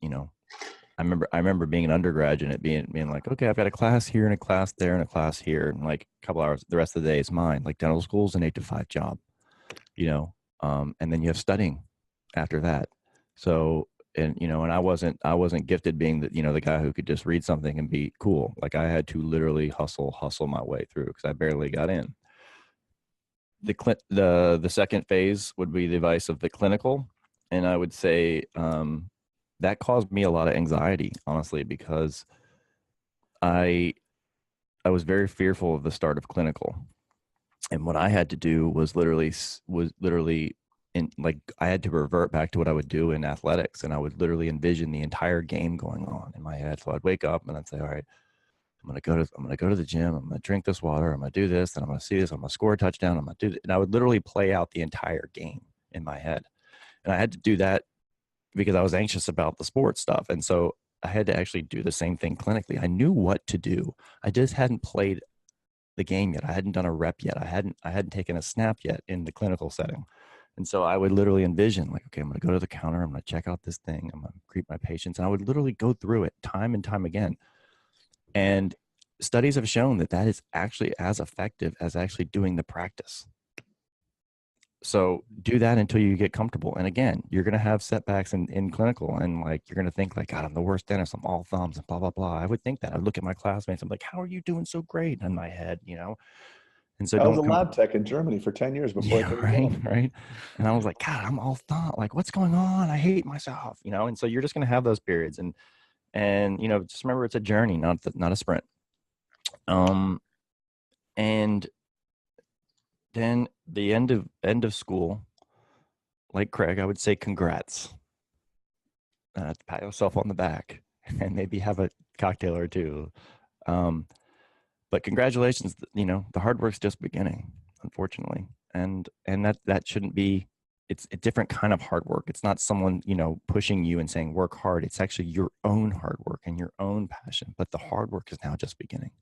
I remember being an undergraduate and it being like, okay, I've got a class here and a class there and a class here, and like a couple hours, the rest of the day is mine. Like, dental school is an 8 to 5 job, and then you have studying after that. So, and I wasn't gifted being the guy who could just read something and be cool. Like, I had to literally hustle my way through, because I barely got in. The second phase would be the advice of the clinical, and I would say that caused me a lot of anxiety, honestly, because I was very fearful of the start of clinical, and what I had to do was literally I had to revert back to what I would do in athletics, and I would literally envision the entire game going on in my head. So I'd wake up and I'd say, all right, I'm going to go to the gym. I'm going to drink this water. I'm going to do this. And I'm going to see this. I'm going to score a touchdown. I'm going to do this. And I would literally play out the entire game in my head. And I had to do that because I was anxious about the sports stuff. And so I had to actually do the same thing clinically. I knew what to do. I just hadn't played the game yet. I hadn't done a rep yet. I hadn't taken a snap yet in the clinical setting. And so I would literally envision, like, okay, I'm going to go to the counter. I'm going to check out this thing. I'm going to greet my patients. And I would literally go through it time and time again. And studies have shown that that is actually as effective as actually doing the practice. So do that until you get comfortable. And again, you're going to have setbacks in clinical, and like, you're going to think like, God, I'm the worst dentist. I'm all thumbs and blah, blah, blah. I would think that. I would look at my classmates. I'm like, how are you doing so great in my head, And so I was a lab tech in Germany for 10 years before I came right. And I was like, God, I'm all thought, like, what's going on? I hate myself, And so you're just going to have those periods. And And, just remember it's a journey, not a sprint. And then the end of school, like Craig, I would say congrats. Pat yourself on the back and maybe have a cocktail or two. But congratulations, the hard work's just beginning, unfortunately. And that shouldn't be, it's a different kind of hard work. It's not someone, pushing you and saying work hard. It's actually your own hard work and your own passion. But the hard work is now just beginning.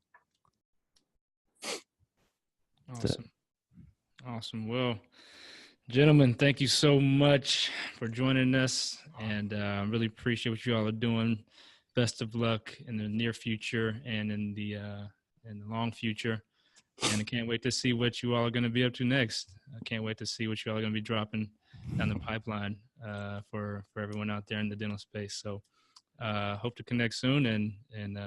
Awesome. Well, gentlemen, thank you so much for joining us, and really appreciate what you all are doing. Best of luck in the near future and in the long future. And I can't wait to see what you all are going to be up to next. I can't wait to see what you all are going to be dropping down the pipeline for everyone out there in the dental space. So hope to connect soon, and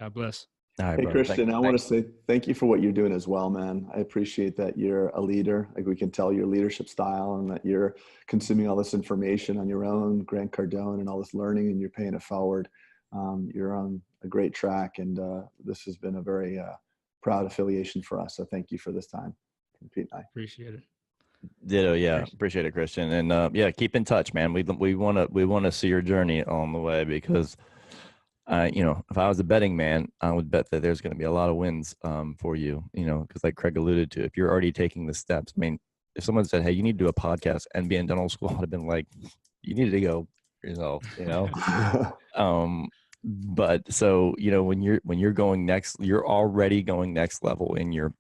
God bless. Right, hey, Christian, I want to say thank you for what you're doing as well, man. I appreciate that you're a leader. Like, we can tell your leadership style, and that you're consuming all this information on your own, Grant Cardone, and all this learning, and you're paying it forward. You're on a great track, and this has been a very proud affiliation for us. So thank you for this time. Pete and I appreciate it. Ditto, yeah, appreciate it, Christian, and yeah, keep in touch, man. We want to see your journey along the way, because if I was a betting man, I would bet that there's going to be a lot of wins for you, because like Craig alluded to, if you're already taking the steps. I mean, if someone said, hey, you need to do a podcast and be in dental school, I'd have been like, you need to go yourself, but so, when you're going next, you're already going next level in your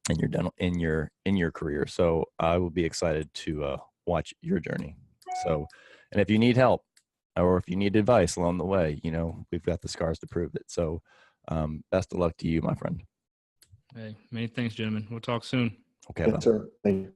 dental, in your career. So I will be excited to watch your journey. So, and if you need help, or if you need advice along the way, we've got the scars to prove it. So best of luck to you, my friend. Hey, many thanks, gentlemen. We'll talk soon. Okay. Yes, sir. Thank you.